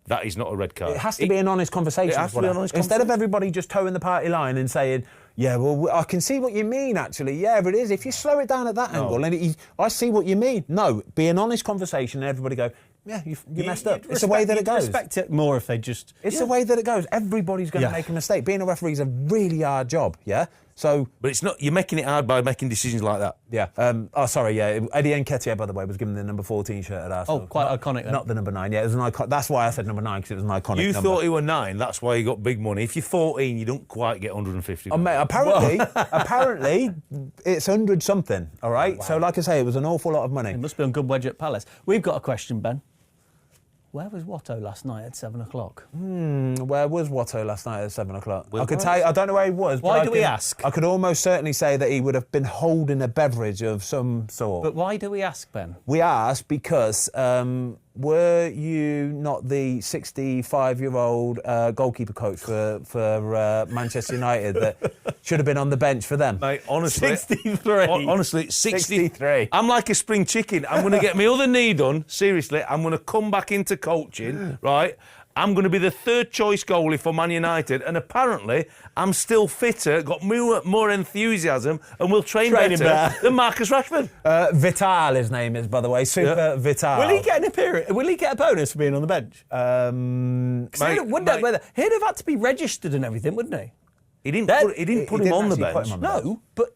That is not a red card. It has to be an honest conversation. It has to be an honest Instead of everybody just towing the party line and saying, yeah, well, I can see what you mean, actually. Yeah, but it is. If you slow it down at that angle, and I see what you mean. No, be an honest conversation and everybody go, yeah, you messed up. It's the way that it goes. Respect it more if they just... It's the way that it goes. Everybody's going to make a mistake. Being a referee is a really hard job, yeah? So, but it's not. You're making it hard by making decisions like that. Yeah. Eddie Nketiah, by the way, was given the number 14 shirt at Arsenal. Oh, quite iconic. Then. Not the number 9. Yeah, it was an icon. That's why I said number 9, because it was an iconic. You number. thought he were 9. That's why you got big money. If you're 14, you don't quite get 150. Oh, mate, apparently, it's 100 something. All right. Wow. So, like I say, it was an awful lot of money. It must be on good wage at Palace. We've got a question, Ben. Where was Watto last night at 7 o'clock? Where was Watto last night at 7 o'clock? I could tell you, I don't know where he was. Why do we ask? I could almost certainly say that he would have been holding a beverage of some sort. But why do we ask, Ben? We ask because were you not the 65-year-old goalkeeper coach for Manchester United that should have been on the bench for them? Mate, honestly... 63. Honestly, 63. I'm like a spring chicken. I'm going to get my other knee done. Seriously, I'm going to come back into coaching, right? I'm going to be the third choice goalie for Man United, and apparently I'm still fitter, got more enthusiasm, and will train better than Marcus Rashford. Vital, his name is, by the way, Super Vital. Will he get an appearance? Will he get a bonus for being on the bench? He'd have had to be registered and everything, wouldn't he? He didn't put him on the bench. No, but.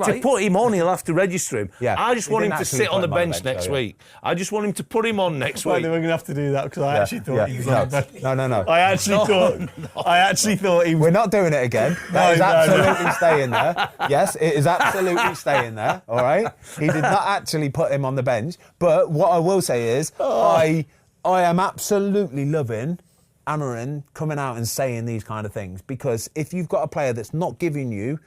To put him on, he'll have to register him. Yeah, I just want him to sit on the bench next week. I just want him to put him on next week. We're going to have to do that because I actually thought he was on the bench. No. I actually thought he was... We're not doing it again. That is absolutely staying there. Yes, it is absolutely staying there, all right? He did not actually put him on the bench. But what I will say is I am absolutely loving Amarin coming out and saying these kind of things, because if you've got a player that's not giving you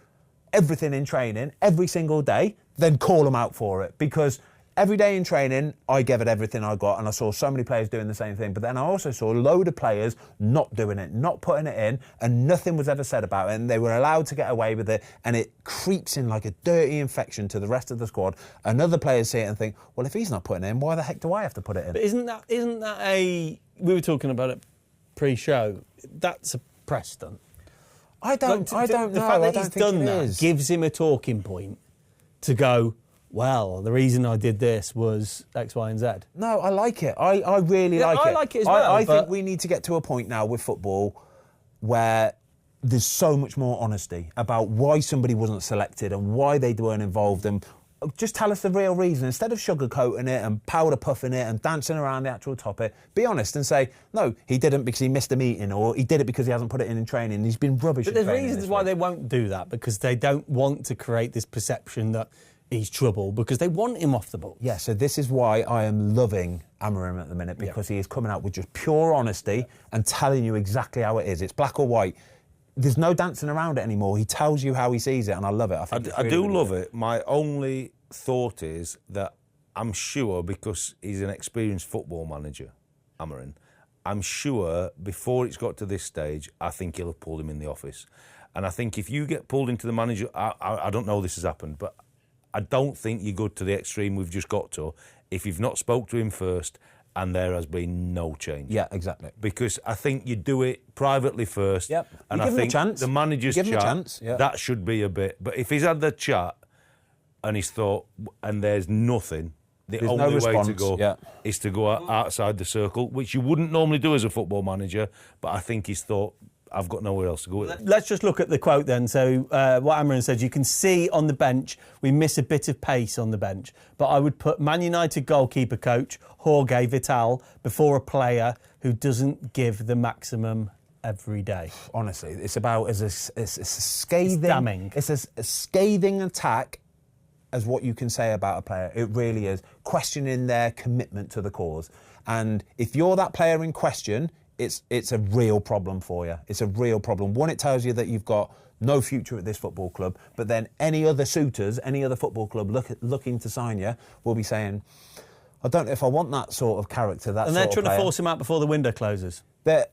everything in training every single day, then call them out for it. Because every day in training, I gave it everything I got, and I saw so many players doing the same thing. But then I also saw a load of players not doing it, not putting it in, and nothing was ever said about it, and they were allowed to get away with it, and it creeps in like a dirty infection to the rest of the squad. And other players see it and think, well, if he's not putting it in, why the heck do I have to put it in? But isn't that a... We were talking about it pre-show. That's a press stunt. I don't know. The fact that he's done that gives him a talking point to go, well, the reason I did this was X, Y, and Z. No, I like it. I really like it. I like it as well. I think we need to get to a point now with football where there's so much more honesty about why somebody wasn't selected and why they weren't involved, and just tell us the real reason instead of sugarcoating it and powder puffing it and dancing around the actual topic. Be honest and say, no, he didn't because he missed a meeting, or he did it because he hasn't put it in training. He's been rubbish. But there's reasons why they won't do that, because they don't want to create this perception that he's trouble, because they want him off the ball. Yeah, so this is why I am loving Amorim at the minute, because he is coming out with just pure honesty and telling you exactly how it is. It's black or white. There's no dancing around it anymore. He tells you how he sees it, and I love it. I do love it. My only thought is that I'm sure, because he's an experienced football manager, Amorim, I'm sure before it's got to this stage, I think he'll have pulled him in the office. And I think if you get pulled into the manager, I don't know this has happened, but I don't think you go to the extreme we've just got to if you've not spoke to him first and there has been no change. Yeah, exactly. Because I think you do it privately first. Yep. And I think the manager's chat, that should be a bit. But if he's had the chat and he's thought, and there's nothing, the only way to go is to go outside the circle, which you wouldn't normally do as a football manager. But I think he's thought, I've got nowhere else to go with it. Let's just look at the quote then. So what Amorim said, you can see on the bench, we miss a bit of pace on the bench. But I would put Man United goalkeeper coach, Jorge Vital, before a player who doesn't give the maximum every day. Honestly, it's about it's a scathing... It's damning. It's a scathing attack as what you can say about a player. It really is. Questioning their commitment to the cause. And if you're that player in question, it's a real problem for you. It's a real problem. One, it tells you that you've got no future at this football club, but then any other suitors, any other football club looking to sign you will be saying, I don't know if I want that sort of character, that sort of player. And they're trying to force him out before the window closes. The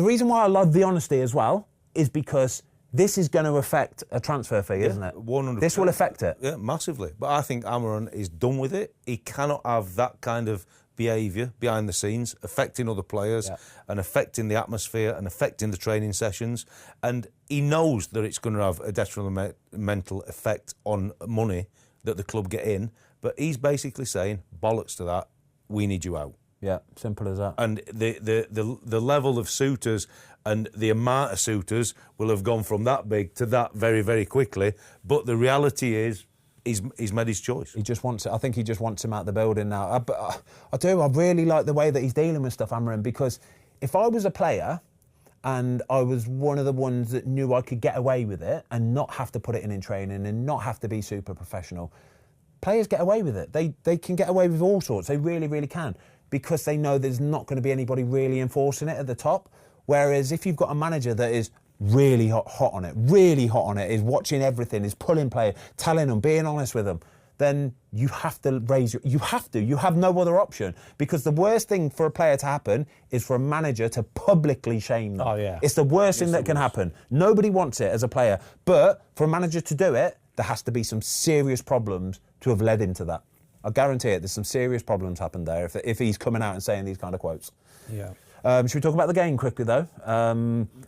reason why I love the honesty as well is because this is going to affect a transfer fee, isn't it? 100%. This will affect it. Yeah, massively. But I think Amorim is done with it. He cannot have that kind of behaviour behind the scenes, affecting other players and affecting the atmosphere and affecting the training sessions. And he knows that it's going to have a detrimental effect on money that the club get in. But he's basically saying, bollocks to that, we need you out. Yeah, simple as that. And the level of suitors and the amount of suitors will have gone from that big to that very, very quickly. But the reality is, he's made his choice. He just wants it. I think he just wants him out the building now. I do. I really like the way that he's dealing with stuff, Amorim, because if I was a player and I was one of the ones that knew I could get away with it and not have to put it in training and not have to be super professional, players get away with it. They can get away with all sorts. They really, really can, because they know there's not going to be anybody really enforcing it at the top. Whereas if you've got a manager that is really hot on it, is watching everything, is pulling players, telling them, being honest with them, then you have to you have no other option, because the worst thing for a player to happen is for a manager to publicly shame them. Oh, yeah. It's the worst thing that can happen. Nobody wants it as a player, but for a manager to do it, there has to be some serious problems to have led into that. I guarantee it, there's some serious problems happened there if he's coming out and saying these kind of quotes. Yeah. Should we talk about the game quickly, though?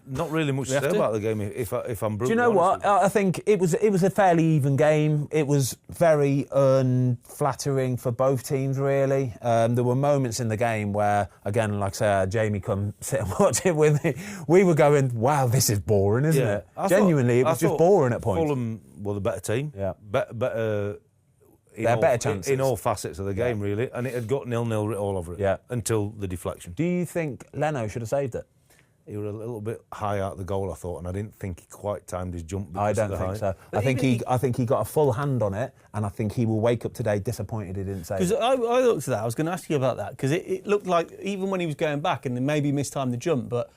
Not really much to say about the game, if I'm brutally Do you know what? I think it was a fairly even game. It was very unflattering for both teams, really. There were moments in the game where, again, like I say, Jamie come sit and watch it with me. We were going, wow, this is boring, isn't it? Genuinely, it was just boring at points. Fulham were the better team. Yeah. Better... They had better chances. In all facets of the game, really. And it had got 0-0 written all over it until the deflection. Do you think Leno should have saved it? He was a little bit high out the goal, I thought, and I didn't think he quite timed his jump. I don't think so. I think he got a full hand on it, and I think he will wake up today disappointed he didn't save it. Because I looked at that, I was going to ask you about that, because it looked like, even when he was going back, and then maybe mistimed the jump, but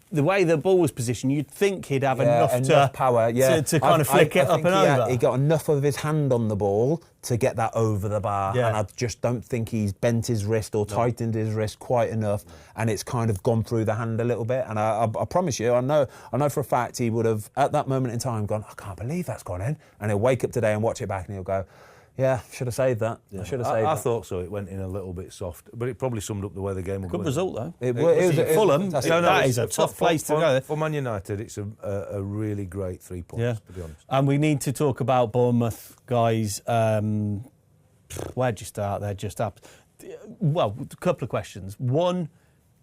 the way the ball was positioned, you'd think he'd have enough power to kind of flick it up and over. He got enough of his hand on the ball to get that over the bar, and I just don't think he's bent his wrist or tightened his wrist quite enough, and it's kind of gone through the hand a little bit. And I promise you, I know for a fact he would have, at that moment in time, gone, I can't believe that's gone in. And he'll wake up today and watch it back and he'll go, Yeah, should have saved that. Yeah. I should have saved that. I thought so. It went in a little bit soft, but it probably summed up the way the game was Good going. result, though. It was Fulham. That is a for- tough for- place to for- go. For Man United, it's a really great 3 points, to be honest. And we need to talk about Bournemouth, guys. Where'd you start there? Just up. Well, a couple of questions. One,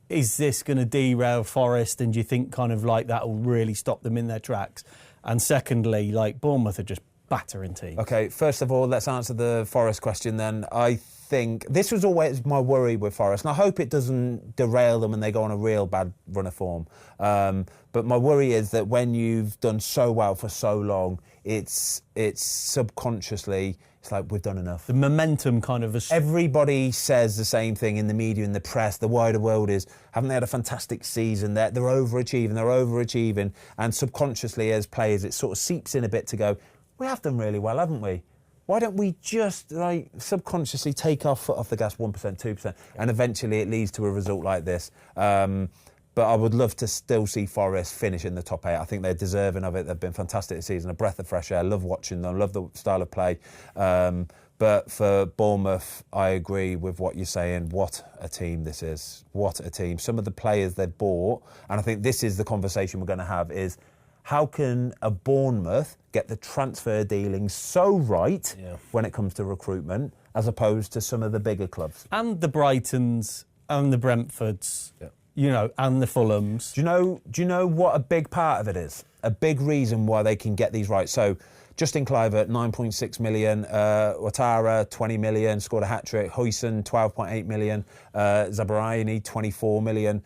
is this going to derail Forest, and do you think kind of like that will really stop them in their tracks? And secondly, like Bournemouth are just battering teams. Okay, first of all, let's answer the Forest question then. I think this was always my worry with Forest, and I hope it doesn't derail them and they go on a real bad run of form. But my worry is that when you've done so well for so long, it's subconsciously, it's like we've done enough. The momentum kind of... Everybody says the same thing in the media, in the press, the wider world is, haven't they had a fantastic season? They're overachieving. And subconsciously as players, it sort of seeps in a bit to go, we have done really well, haven't we? Why don't we just like subconsciously take our foot off the gas 1%, 2%, and eventually it leads to a result like this. But I would love to still see Forest finish in the top 8. I think they're deserving of it. They've been fantastic this season, a breath of fresh air. Love watching them, love the style of play. But for Bournemouth, I agree with what you're saying. What a team this is. What a team. Some of the players they've bought, and I think this is the conversation we're going to have, is how can a Bournemouth get the transfer dealing so right when it comes to recruitment as opposed to some of the bigger clubs? And the Brightons and the Brentfords, you know, and the Fulhams. Do you know what a big part of it is? A big reason why they can get these right. So Justin Kluivert, 9.6 million. Ouattara, 20 million, scored a hat-trick. Huijsen, 12.8 million. Zabarani, 24 million.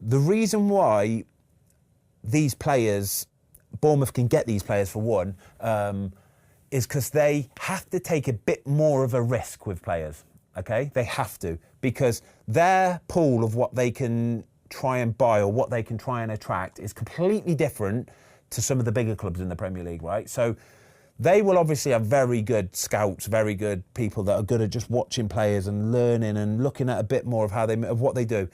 The reason why these players... Bournemouth can get these players for one, is because they have to take a bit more of a risk with players, okay? They have to, because their pool of what they can try and buy or what they can try and attract is completely different to some of the bigger clubs in the Premier League, right? So they will obviously have very good scouts, very good people that are good at just watching players and learning and looking at a bit more of what they do.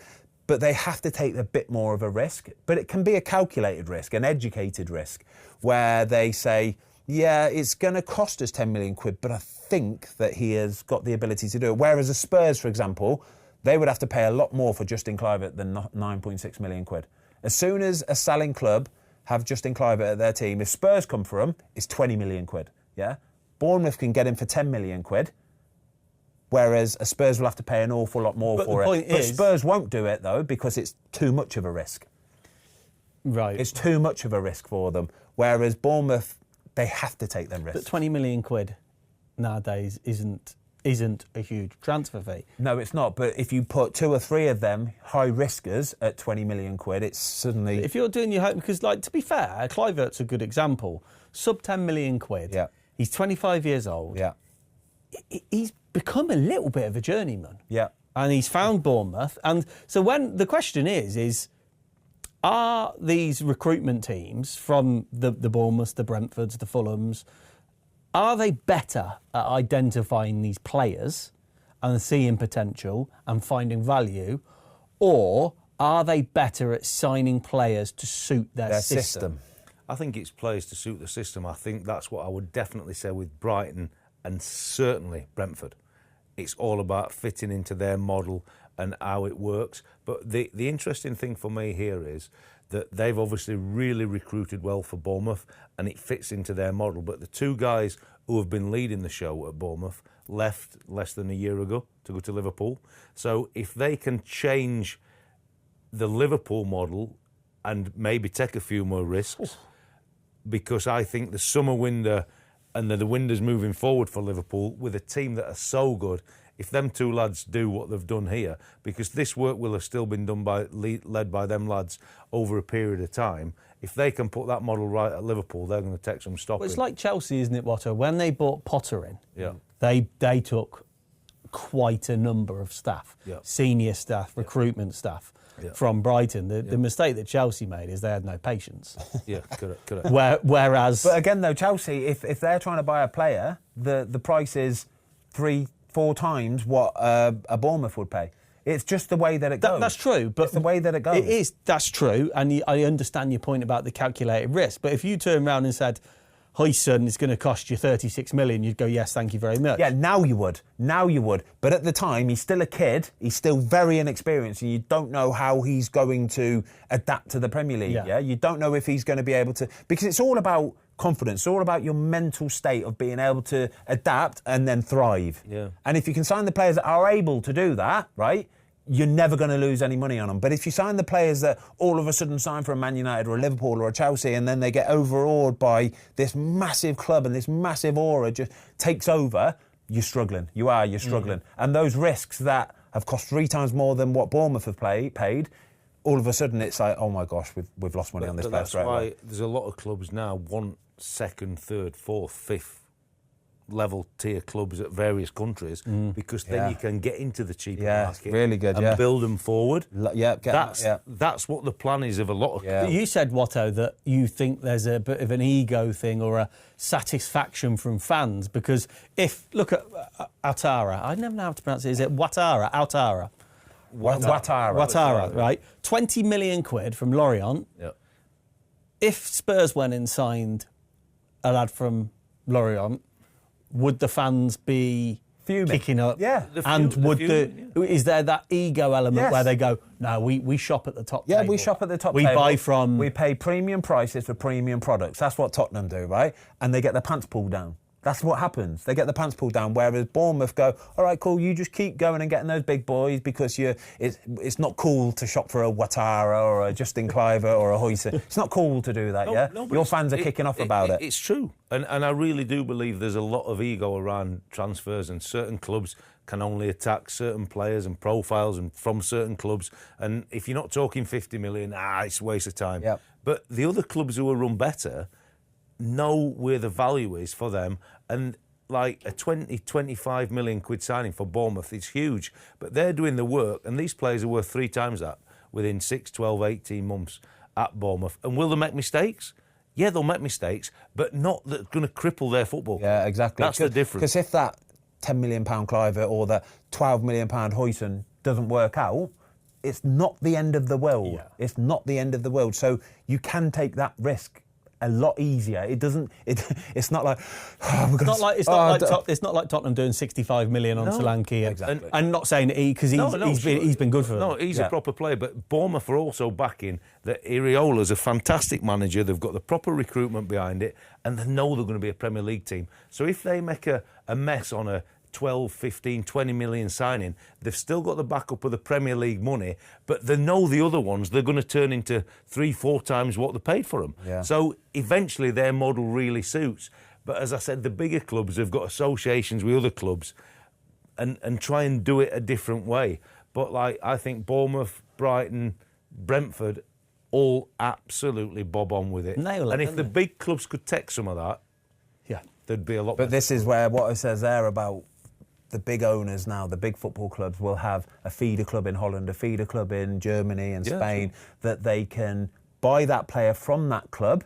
But they have to take a bit more of a risk. But it can be a calculated risk, an educated risk, where they say, yeah, it's going to cost us 10 million quid, but I think that he has got the ability to do it. Whereas the Spurs, for example, they would have to pay a lot more for Justin Kluivert than 9.6 million quid. As soon as a selling club have Justin Kluivert at their team, if Spurs come for him, it's 20 million quid, yeah? Bournemouth can get him for 10 million quid. Whereas a Spurs will have to pay an awful lot more for it. But Spurs won't do it, though, because it's too much of a risk. Right. It's too much of a risk for them. Whereas Bournemouth, they have to take them risks. But 20 million quid nowadays isn't a huge transfer fee. No, it's not. But if you put 2 or 3 of them high riskers at 20 million quid, it's suddenly... If you're doing your home... Because, like, to be fair, Kluivert's a good example. Sub 10 million quid. Yeah. He's 25 years old. Yeah. He's become a little bit of a journeyman. Yeah. And he's found Bournemouth. And so when the question is are these recruitment teams from the Bournemouths, the Brentfords, the Fulhams, are they better at identifying these players and seeing potential and finding value, or are they better at signing players to suit their system? I think it's players to suit the system. I think that's what I would definitely say with Brighton and certainly Brentford. It's all about fitting into their model and how it works. But the interesting thing for me here is that they've obviously really recruited well for Bournemouth and it fits into their model. But the 2 guys who have been leading the show at Bournemouth left less than a year ago to go to Liverpool. So if they can change the Liverpool model and maybe take a few more risks, because I think the summer window and the windows moving forward for Liverpool with a team that are so good, if them 2 lads do what they've done here, because this work will have still been done led by them lads over a period of time, if they can put that model right at Liverpool, they're going to take some stopping. Well, it's like Chelsea, isn't it, Watto? When they bought Potter in, they took quite a number of staff, senior staff, recruitment staff, from Brighton. The mistake that Chelsea made is they had no patience. Yeah, correct. Whereas... But again, though, Chelsea, if they're trying to buy a player, the price is 3-4 times what a Bournemouth would pay. It's just the way that it goes. That's true, but it's the way that it goes. It is. That's true, and I understand your point about the calculated risk. But if you turn around and said, Huijsen is going to cost you 36 million, you'd go, yes, thank you very much. Yeah, now you would. But at the time, he's still a kid. He's still very inexperienced, and you don't know how he's going to adapt to the Premier League. Yeah, you don't know if he's going to be able to, because it's all about confidence. It's all about your mental state of being able to adapt and then thrive. Yeah. And if you can sign the players that are able to do that, right, you're never going to lose any money on them. But if you sign the players that all of a sudden sign for a Man United or a Liverpool or a Chelsea, and then they get overawed by this massive club and this massive aura just takes over, you're struggling. You're struggling. And those risks that have cost 3 times more than what Bournemouth have paid, all of a sudden it's like, oh my gosh, we've lost money on this player straight away. That's why there's a lot of clubs now want second, third, fourth, fifth level tier clubs at various countries, because then you can get into the cheaper market, really good, and build them forward. That's what the plan is of a lot of clubs. You said, Watto, that you think there's a bit of an ego thing or a satisfaction from fans, because look at Ouattara. I never know how to pronounce it. Is it Ouattara? Ouattara, right? 20 million quid from Lorient. Yep. If Spurs went and signed a lad from Lorient, would the fans be fuming, kicking up? Yeah. Is there that ego element where they go, no, we shop at the top table. Yeah, we shop at the top table. We buy from... We pay premium prices for premium products. That's what Tottenham do, right? And they get their pants pulled down. That's what happens. They get the pants pulled down, whereas Bournemouth go, all right, cool, you just keep going and getting those big boys, because it's not cool to shop for a Ouattara or a Justin Kluivert or a Huijsen. It's not cool to do that, Your fans are kicking off about it. It's true. And I really do believe there's a lot of ego around transfers, and certain clubs can only attack certain players and profiles and from certain clubs. And if you're not talking 50 million, it's a waste of time. Yep. But the other clubs who are run better know where the value is for them, and like a 25 million quid signing for Bournemouth is huge, but they're doing the work, and these players are worth 3 times that within 6, 12, 18 months at Bournemouth. And will they make mistakes? Yeah, they'll make mistakes, but not that's going to cripple their football. Yeah, exactly. That's the difference. Because if that £10 million Kluivert or the £12 million Huijsen doesn't work out, it's not the end of the world. Yeah. It's not the end of the world. So you can take that risk a lot easier. It doesn't. It's not like it's not like Tottenham doing 65 million on Solanke. Exactly. And not saying because he's been good for them. No, he's a proper player. But Bournemouth are also backing that Iriola's a fantastic manager. They've got the proper recruitment behind it, and they know they're going to be a Premier League team. So if they make a mess on a 12, 15, 20 million signing, they've still got the backup of the Premier League money, but they know the other ones, they're going to turn into 3-4 times what they paid for them. Yeah. So eventually their model really suits. But as I said, the bigger clubs have got associations with other clubs and try and do it a different way. But like, I think Bournemouth, Brighton, Brentford, all absolutely bob on with it. Nail it, and if the big clubs could take some of that, there'd be a lot. But this is where what it says there about the big owners now, the big football clubs will have a feeder club in Holland, a feeder club in Germany and Spain, that they can buy that player from that club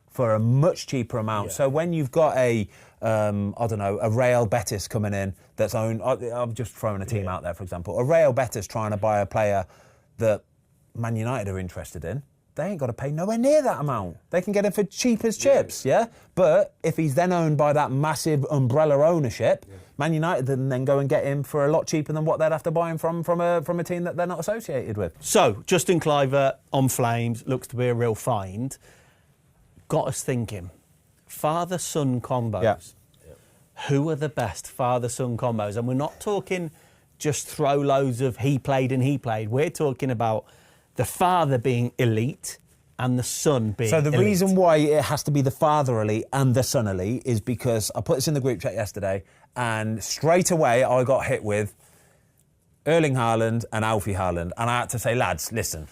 for a much cheaper amount. So when you've got a Real Betis coming in that's owned, I'm just throwing a team out there, for example, a Real Betis trying to buy a player that Man United are interested in, they ain't got to pay nowhere near that amount. They can get him for cheap as chips, But if he's then owned by that massive umbrella ownership, Man United then go and get him for a lot cheaper than what they'd have to buy him from a team that they're not associated with. So, Justin Kluivert on Flames looks to be a real find. Got us thinking. Father-son combos. Yeah. Who are the best father-son combos? And we're not talking just throw loads of he played and he played. We're talking about the father being elite and the son being elite. So the reason why it has to be the father elite and the son elite is because I put this in the group chat yesterday, and straight away I got hit with Erling Haaland and Alfie Haaland, and I had to say, lads, listen.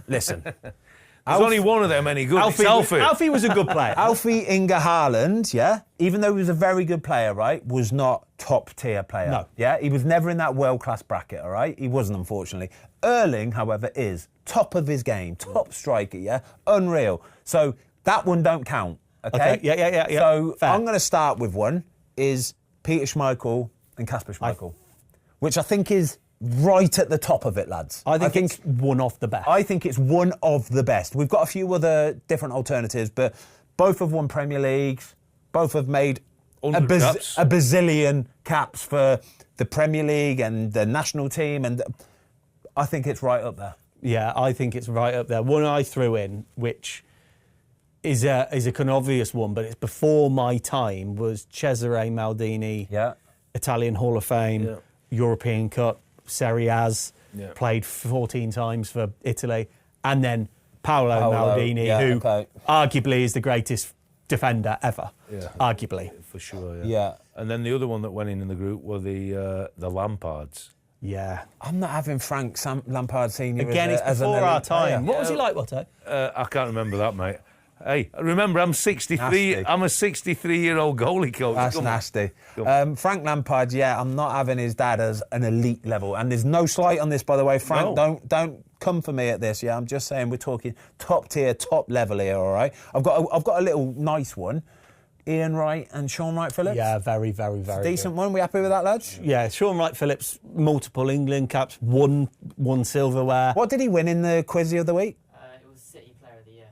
There's only one of them any good. Alfie was a good player. Alfie Inga Haaland, even though he was a very good player, right, was not top-tier player. No. Yeah, he was never in that world-class bracket, all right? He wasn't, unfortunately. Erling, however, is top of his game, top striker, unreal. So that one don't count, okay? Yeah. So fair. I'm going to start with one, is Peter Schmeichel and Kasper Schmeichel, which I think is right at the top of it, lads. I think it's one of the best. I think it's one of the best. We've got a few other different alternatives, but both have won Premier Leagues. Both have made a 100 caps. bazillion caps for the Premier League and the national team, and I think it's right up there. Yeah, I think it's right up there. One I threw in, which is a kind of obvious one, but it's before my time, was Cesare Maldini, Italian Hall of Fame, European Cup, Serie A's, played 14 times for Italy, and then Paolo Maldini, who arguably is the greatest defender ever, arguably. For sure, And then the other one that went in the group were the Lampards. Yeah. I'm not having Frank Lampard Senior again, it's before our time. What was he like, Watto? I can't remember that, mate. Hey, remember, I'm 63. Nasty. I'm a 63-year-old goalie coach. That's nasty. Frank Lampard, I'm not having his dad as an elite level. And there's no slight on this, by the way. Frank, don't come for me at this. Yeah, I'm just saying we're talking top tier, top level here. All right. I've got a little nice one. Ian Wright and Sean Wright-Phillips. Yeah, very, very, very decent good. one. We happy with that, lads? Yeah, Sean Wright-Phillips, multiple England caps, won silverware. What did he win in the quiz the other week? It was City Player of the Year.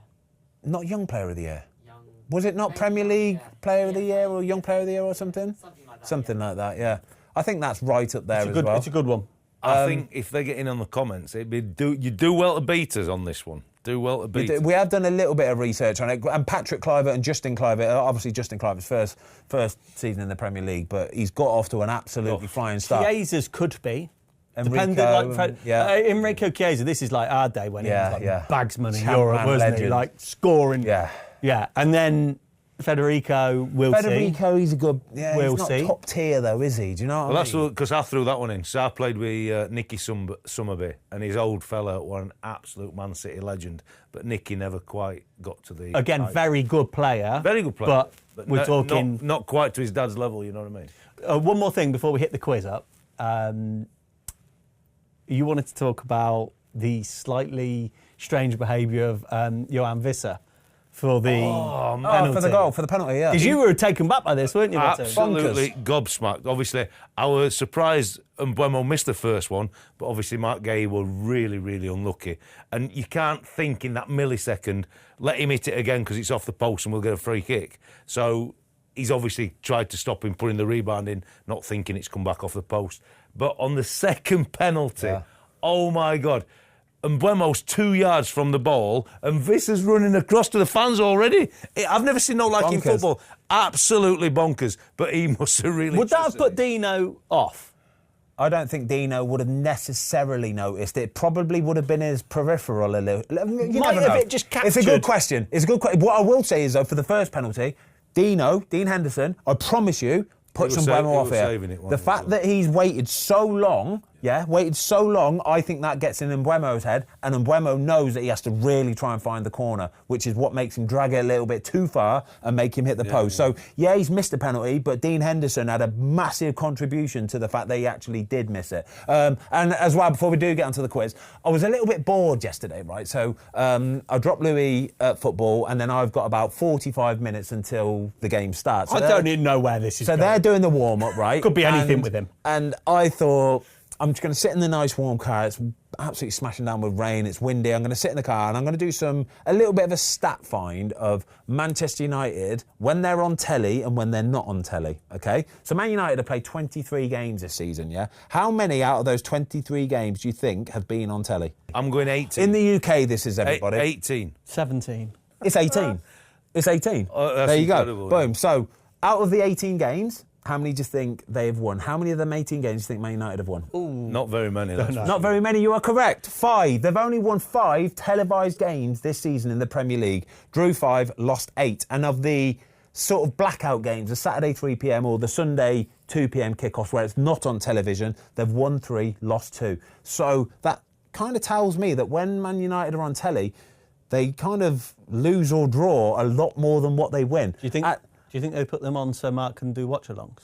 Not Young Player of the Year. Young. Was it not Premier League Player of the Year or Young Player of the Year or something? Something like that. Something like that, yeah. I think that's right up there as well. It's a good one. I think if they get in on the comments, you do well to beat us on this one. Do well to beat us. We have done a little bit of research on it, and Patrick Kluivert and Justin Kluivert, obviously Justin Kluivert's first season in the Premier League, but he's got off to an absolutely flying start. Chiesa's could be. Enrico, Enrico Chiesa, this is like our day when he was like bagsman in Champ Europe, man wasn't legend. he? Like scoring. Yeah. And then Federico, we'll see. He's a good... Yeah, we'll he's see. not top tier, though, is he? Do you know what I mean? That's because I threw that one in. So I played with Nicky Summerby, and his old fella was an absolute Man City legend, but Nicky never quite got to the... Again, very good player. Very good player. But we're talking... Not quite to his dad's level, you know what I mean? One more thing before we hit the quiz up. You wanted to talk about the slightly strange behaviour of Johan Wissa for the penalty. For the goal, for the penalty, yeah. Because you were taken back by this, weren't you, Watto? Absolutely gobsmacked. Obviously, I was surprised Mbeumo missed the first one, but obviously Mark Gay were really, really unlucky. And you can't think in that millisecond, let him hit it again because it's off the post and we'll get a free kick. So he's obviously tried to stop him putting the rebound in, not thinking it's come back off the post. But on the second penalty, oh my God, Mbeumo's 2 yards from the ball and Vissa's running across to the fans already. I've never seen no like in football. Absolutely bonkers. But he must have really... Would that have put Dino off? I don't think Dino would have necessarily noticed. It probably would have been his peripheral a little. You Might never have know. it just captured. It's a good question. What I will say is, though, for the first penalty, Dean Henderson, I promise you, put some Mbeumo off here. The fact that he's waited so long, I think that gets in Mbeumo's head, and Mbeumo knows that he has to really try and find the corner, which is what makes him drag it a little bit too far and make him hit the post. So, he's missed a penalty, but Dean Henderson had a massive contribution to the fact that he actually did miss it. And as well, before we do get onto the quiz, I was a little bit bored yesterday, right? So, I dropped Louis at football, and then I've got about 45 minutes until the game starts. So I don't even know where this is going. So they're doing the warm-up, right? Could be anything with him. And I thought, I'm just going to sit in the nice warm car. It's absolutely smashing down with rain. It's windy. I'm going to sit in the car and I'm going to do a little bit of a stat find of Manchester United when they're on telly and when they're not on telly, OK? So Man United have played 23 games this season, yeah? How many out of those 23 games do you think have been on telly? I'm going 18. In the UK, this is everybody. 18. 17. It's 18. It's 18. Oh, that's there you incredible, go. Boom. So, out of the 18 games, how many do you think they have won? How many of them 18 games do you think Man United have won? Not very many. Not very many, you are correct. 5. They've only won 5 televised games this season in the Premier League. Drew 5, lost 8. And of the sort of blackout games, the Saturday 3 p.m. or the Sunday 2 p.m. kickoffs where it's not on television, they've won 3, lost 2. So that kind of tells me that when Man United are on telly, they kind of lose or draw a lot more than what they win. Do you think they put them on so Mark can do watch-alongs?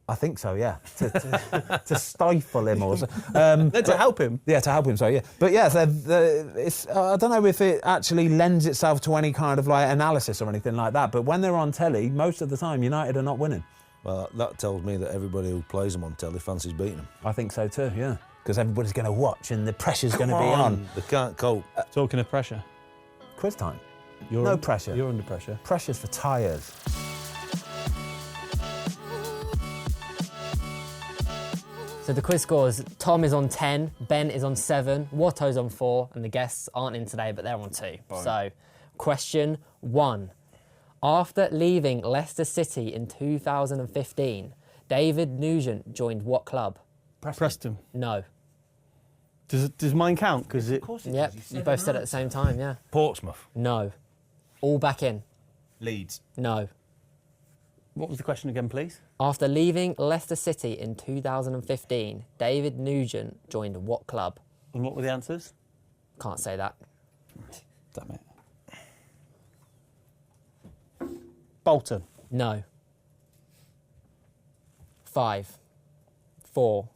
I think so, yeah. To stifle him or something. To help him? Yeah, to help him, so yeah. But yeah, I don't know if it actually lends itself to any kind of like analysis or anything like that, but when they're on telly, most of the time United are not winning. Well, that tells me that everybody who plays them on telly fancies beating them. I think so too, yeah. Because everybody's going to watch and the pressure's going to be on. They can't cope. Talking of pressure. Quiz time. No pressure. You're under pressure. Pressure's for tyres. So the quiz scores, Tom is on 10, Ben is on 7, Watto's on 4, and the guests aren't in today, but they're on 2. So, question 1. After leaving Leicester City in 2015, David Nugent joined what club? Preston. No. Does mine count? Because it. Of course it Yep, does. you both said it at the same time, yeah. Portsmouth. No. All back in. Leeds. No. What was the question again, please? After leaving Leicester City in 2015, David Nugent joined what club? And what were the answers? Can't say that. Damn it. Bolton. No. 5, 4,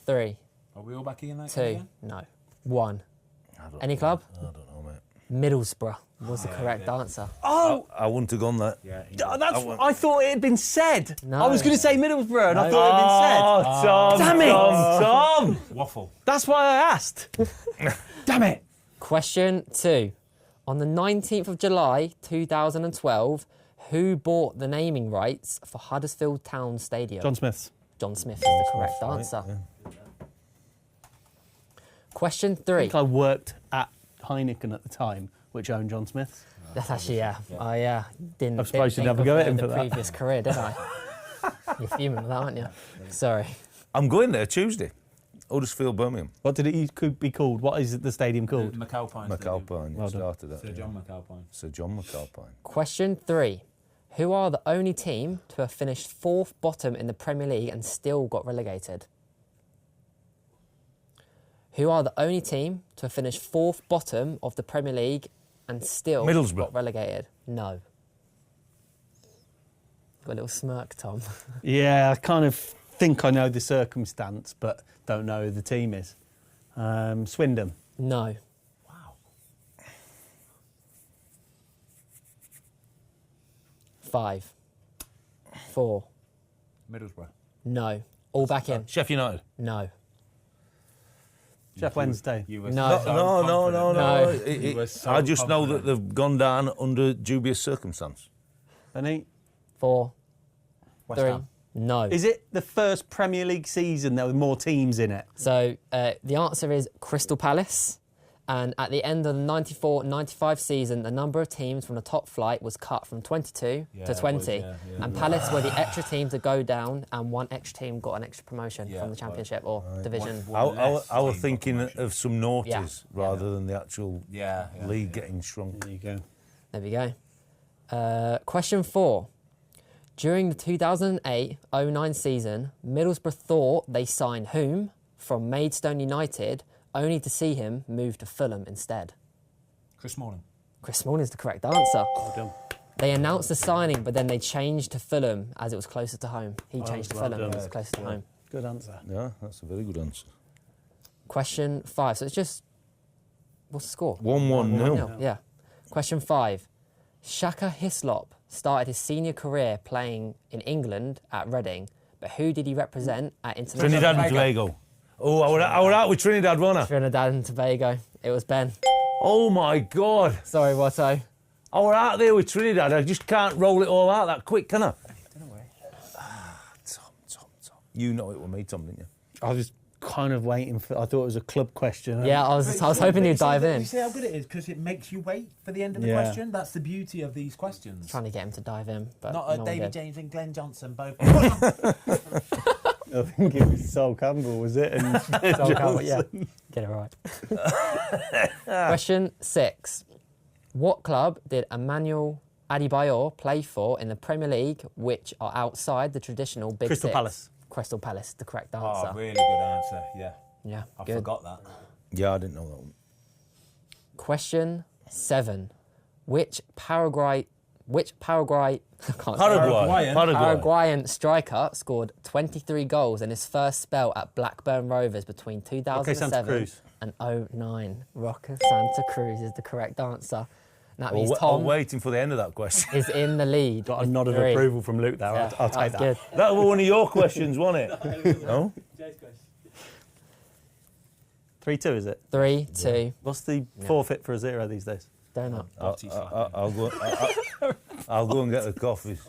3, Are we all back in that 2, again? no. 1. I don't Any know. club? I don't know, mate. Middlesbrough was the correct answer. Oh, I wouldn't have gone there. Yeah. I thought it had been said. No. I was going to say Middlesbrough, and I thought it had been said. Tom, Damn it! Tom. Waffle. That's why I asked. Damn it! Question 2. On the 19th of July 2012, who bought the naming rights for Huddersfield Town Stadium? John Smith's. John Smith is the correct answer. Question 3. I think I worked at Heineken at the time, which owned John Smith's. That's actually, yeah. I didn't. I'm surprised you think never of go at him the for that. previous career, did I? You're fuming with that, aren't you? Sorry. I'm going there Tuesday. Huddersfield, Birmingham. What did it could be called? What is the stadium called? McAlpine. McAlpine. Well done. Started that. Sir John McAlpine. Sir John McAlpine. Question 3. Who are the only team to have finished 4th bottom in the Premier League and still got relegated? Who are the only team to have finished 4th bottom of the Premier League and still Middlesbrough. got relegated? No. Got a little smirk, Tom. Yeah, I kind of think I know the circumstance, but don't know who the team is. Swindon. No. Wow. 5, 4, Middlesbrough. no. All back in? Sheffield United. No. Jeff Wednesday. You were No. so No. confident. No. You were so I just know that confident. they've gone down under dubious circumstance. Any? 4, West 3, Ham. no. Is it the first Premier League season there were more teams in it? So the answer is Crystal Palace. And at the end of the 94-95 season, the number of teams from the top flight was cut from 22 Yeah, to it 20. was, yeah. And Palace were the extra team to go down, and one extra team got an extra promotion Yeah, from the Championship or division. I was thinking of some naughties Yeah. rather than the actual Yeah. league getting shrunk. There you go. There we go. Question 4. During the 2008-09 season, Middlesbrough thought they signed whom from Maidstone United, only to see him move to Fulham instead? Chris Smalling. Chris Smalling is the correct answer. Well done. They announced the signing, but then they changed to Fulham as it was closer to home. He changed to well Fulham done. as it was closer to home. Good answer. Yeah, that's a very good answer. Question 5. So it's just... What's the score? 1-1 nil. 1-0, yeah. Question 5. Shaka Hislop started his senior career playing in England at Reading, but who did he represent at international... Trinidad and Tobago. Oh, I were out with Trinidad, wasn't I? Trinidad and Tobago. It was Ben. Oh my God. Sorry, Watto. I were out there with Trinidad. I just can't roll it all out that quick, can I? Don't worry. Tom. You know it with me, Tom, didn't you? I was kind of waiting for. I thought it was a club question. Yeah, I was hoping you'd dive in. You see how good it is? Because it makes you wait for the end of the Yeah. question. That's the beauty of these questions. Trying to get him to dive in, but Not no one David did. James and Glenn Johnson both. I think it was Sol Campbell, was it? And So, yeah, get it right. Question 6. What club did Emmanuel Adebayor play for in the Premier League, which are outside the traditional Big Crystal Six? Palace. Crystal Palace, the correct answer. Oh, really good answer. Yeah. Yeah, I good. forgot that. Yeah, I didn't know that one. Question 7. Which Paraguay I can't say. Paraguay. Paraguayan striker scored 23 goals in his first spell at Blackburn Rovers between 2007 Santa Cruz. and 09. Roque Santa Cruz is the correct answer. And that means I'm Tom waiting for the end of that question. is in the lead. Got a with nod of 3. approval from Luke there. Yeah, I'll take that's that. Good. That was one of your questions, wasn't it? No? 3-2, is it? 3, 2. What's the forfeit for a 0 these days? Donut. I'll go and get the coffees.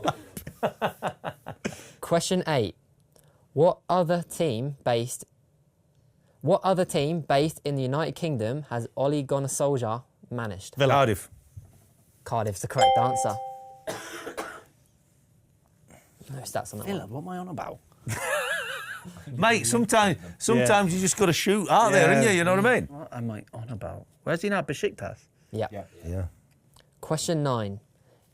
Question 8. What other team based in the United Kingdom has Ole Gunnar Solskjaer managed? Cardiff. Cardiff's the correct answer. No stats on that Villa, one. what am I on about? Mate, sometimes you just got to shoot out there, haven't you? You know what I mean? What am I on about? Where's he now? Besiktas? Yeah. Yeah. Question 9.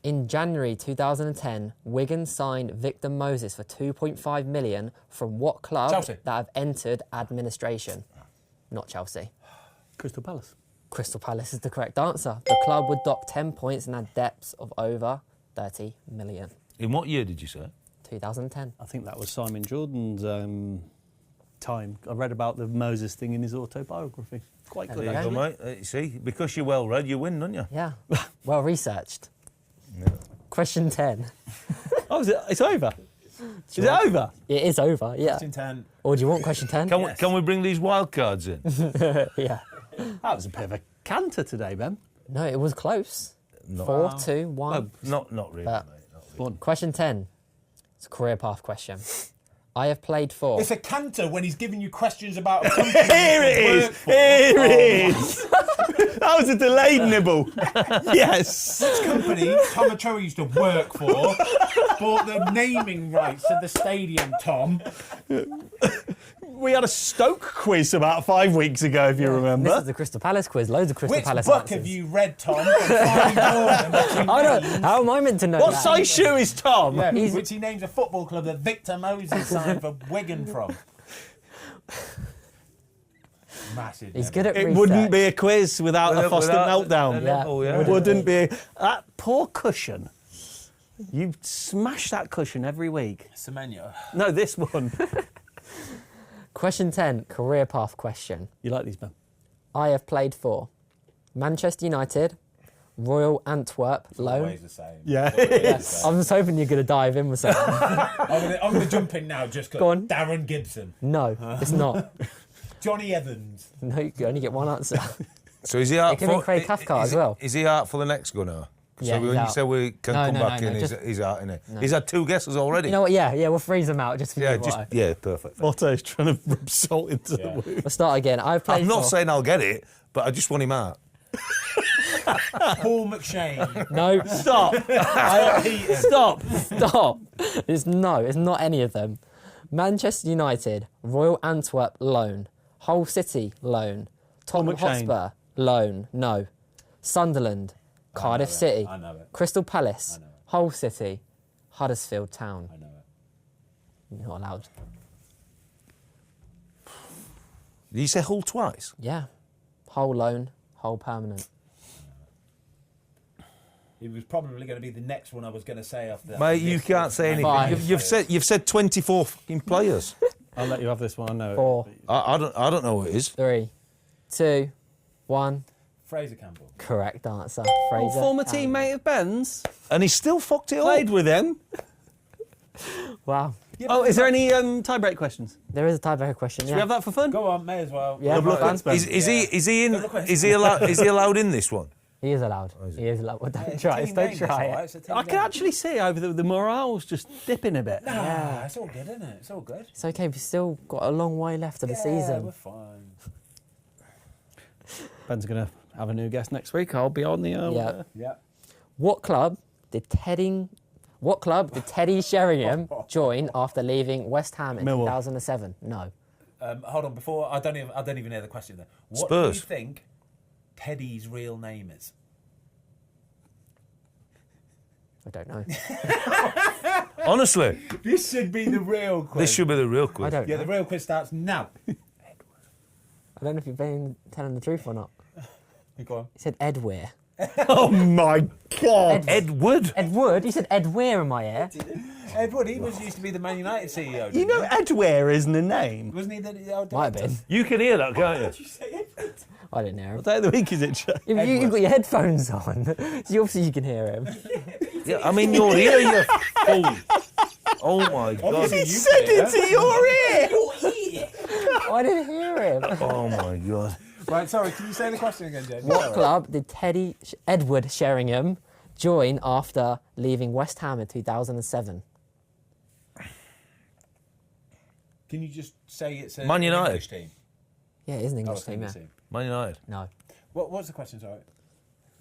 In January 2010, Wigan signed Victor Moses for 2.5 million from what club Chelsea. that have entered administration? Not Chelsea. Crystal Palace. Crystal Palace is the correct answer. The club would dock 10 points and had debts of over 30 million. In what year did you say? 2010. I think that was Simon Jordan's time. I read about the Moses thing in his autobiography. Quite good, There you actually. go. Well, mate, you see, because you're well read, you win, don't you? Yeah. Well researched. Question 10. Oh, it's over? Is it over? It is over, yeah. Question 10. Or do you want question 10? Can we bring these wild cards in? Yeah. That was a bit of a canter today, Ben. No, it was close. No. 4, 2, 1. Not really, But- mate. Not really. Question 10. It's a career path question. I have played for... It's a canter when he's giving you questions about a company. Here it is! Here it is! That was a delayed nibble. Yes. This company Tom Achoa used to work for bought the naming rights to the stadium, Tom. We had a Stoke quiz about 5 weeks ago, if you This remember. is the Crystal Palace quiz. Loads of Crystal Which Palace book answers. have you read, Tom? I don't. How am I meant to know What that? size shoe is Tom? Yeah, He's- which he names a football club that Victor Moses signed for Wigan from. Massive. He's good at It research. wouldn't be a quiz without a Foster meltdown. Yeah. Oh, yeah. It wouldn't be. That poor cushion. You smash that cushion every week. Semenyo. No, this one. Question 10, career path question. You like these, Ben? I have played for Manchester United, Royal Antwerp, loan. Always the same. Yeah. Yes. I was hoping you're going to dive in with something. I'm going to jump in now just Go on. because. Darren Gibson. No, it's not. Johnny Evans. No, you only get one answer. So is he out It could be Craig Cathcart as well. Is he out for the next gunner? Yeah, So when he's you out. say we can No, come no, back no, in, just- he's out, isn't he? He's had 2 guesses already. You know what? Yeah, we'll freeze them out just for yeah, you. just Watto. perfect. Watto's trying to rub salt into the wound. We'll start again. I've played I'm not for... saying I'll get it, but I just want him out. Paul McShane. No, Stop. Heaton. Stop. stop. It's not any of them. Manchester United, Royal Antwerp, loan. Hull City, loan. Tottenham McShane. Hotspur, loan. No. Sunderland, Cardiff it. City, I know it. Crystal Palace, I know it. Hull City, Huddersfield Town. I know it. You're not allowed. Did you say Hull twice? Yeah. Hull loan, Hull permanent. It was probably going to be the next one I was going to say after that. Mate, you can't say anything. Five. You've said 24 fucking players. I'll let you have this one. I know. 4, I don't know what it is. 3, 2, 1. Fraser Campbell. Correct answer. Oh, Fraser. former Campbell. teammate of Ben's. And he still fucked it Played up. with him. Wow. Oh, is there any tie-break questions? There is a tiebreaker question. Should Yeah. we have that for fun? Go on, may as well. Yeah, Double up fun. and spend. Is he in? Double question. Is he allowed in this one? He is allowed. He is allowed. Well, don't It's try a it. team Don't game, try that's all it. right, it's a team I can game. actually see over the morale's just dipping a bit. Nah, it's all good, isn't it? It's all good. It's okay. We've still got a long way left of the Yeah, season. we're fine. Ben's going to have a new guest next week. I'll be on the... Yeah. Yeah. What club did Teddy Sheringham join after leaving West Ham in Millwall. 2007? No. Hold on, before I don't even hear the question there. What Spurs. do you think Teddy's real name is? I don't know. Honestly, This should be the real quiz. this should be the real quiz. I don't Yeah, know. the real quiz starts now. I don't know if you've been telling the truth or not. Go on. He said Ed Weir. Oh, my God. Edward. Ed Wood? You said Ed Weir in my ear. Edward, he used to be the Man United CEO. You didn't know he? Ed Ware isn't a name. Wasn't he the old Might have director? been. You can hear that, can't you? Did you say Edward? I didn't hear him. What day of the week is it, Joe? You've got your headphones on, so obviously you can hear him. Yeah, I mean, you're here, you fool. Oh my God. Obviously you Said can hear it to your ear. I didn't hear him. Oh my God. Right, sorry, can you say the question again, James? What club did Edward Sheringham join after leaving West Ham in 2007? Can you just say it's a Man United. English team? Yeah, it is an Oh, English it's an team, yeah. English team. Man United. No. What's the question, sorry?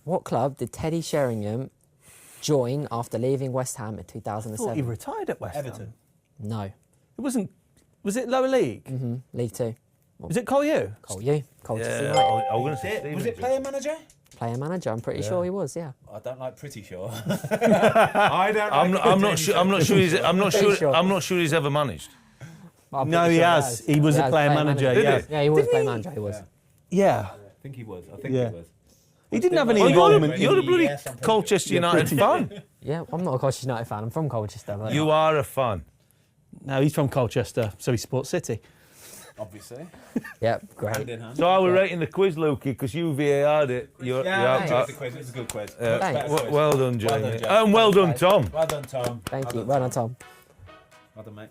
What club did Teddy Sheringham join after leaving West Ham in I thought he 2007? retired at West Ham. Everton. No. It wasn't. Was it lower league? League Two. Was it Collier? Cole, you. Colchester Yeah, United. I was going to say Was Stevens. it player manager? Player manager, I'm pretty sure he was, yeah. I don't like pretty sure. I don't. I'm not sure. I'm not sure. Pretty sure. I'm not sure he's ever managed. I'm No, pretty he sure has. He was He a has, player manager. Did Yeah. he? Yeah, he was player manager, he was. Yeah. I think he was. I think Yeah. he was. He didn't have any Well, involvement. you're a bloody Yes, I'm pretty Colchester United fan. Yeah, I'm not a Colchester United fan, I'm from Colchester. But You are a fan. No, he's from Colchester, so he supports City. Obviously. Yeah, Hand great. in hand. So how are we rating the quiz, Lukey? Because you VAR'd it. Yeah, I enjoyed the quiz. It was a good quiz. Thanks. Well done, Jamie. Well done, Jack. And well done, Tom. Well done, Tom. Thank you. Well done, Tom. Well done, mate.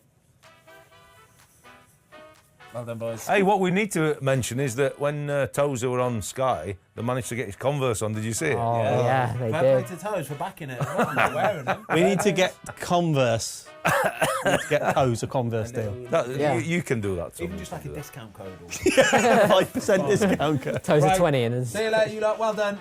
Well done, boys. Hey, what we need to mention is that when Tozer were on Sky, they managed to get his Converse on. Did you see it? Oh, yeah, they Fair did. play to Toes for backing it. I'm not wearing them. We need to get Converse. We need to get Toes a Converse deal. Yeah. You can do that, Tom. Even You just can like a do that. discount code. 5% discount. Toes Right. are 20 and See you later, you lot. Well done.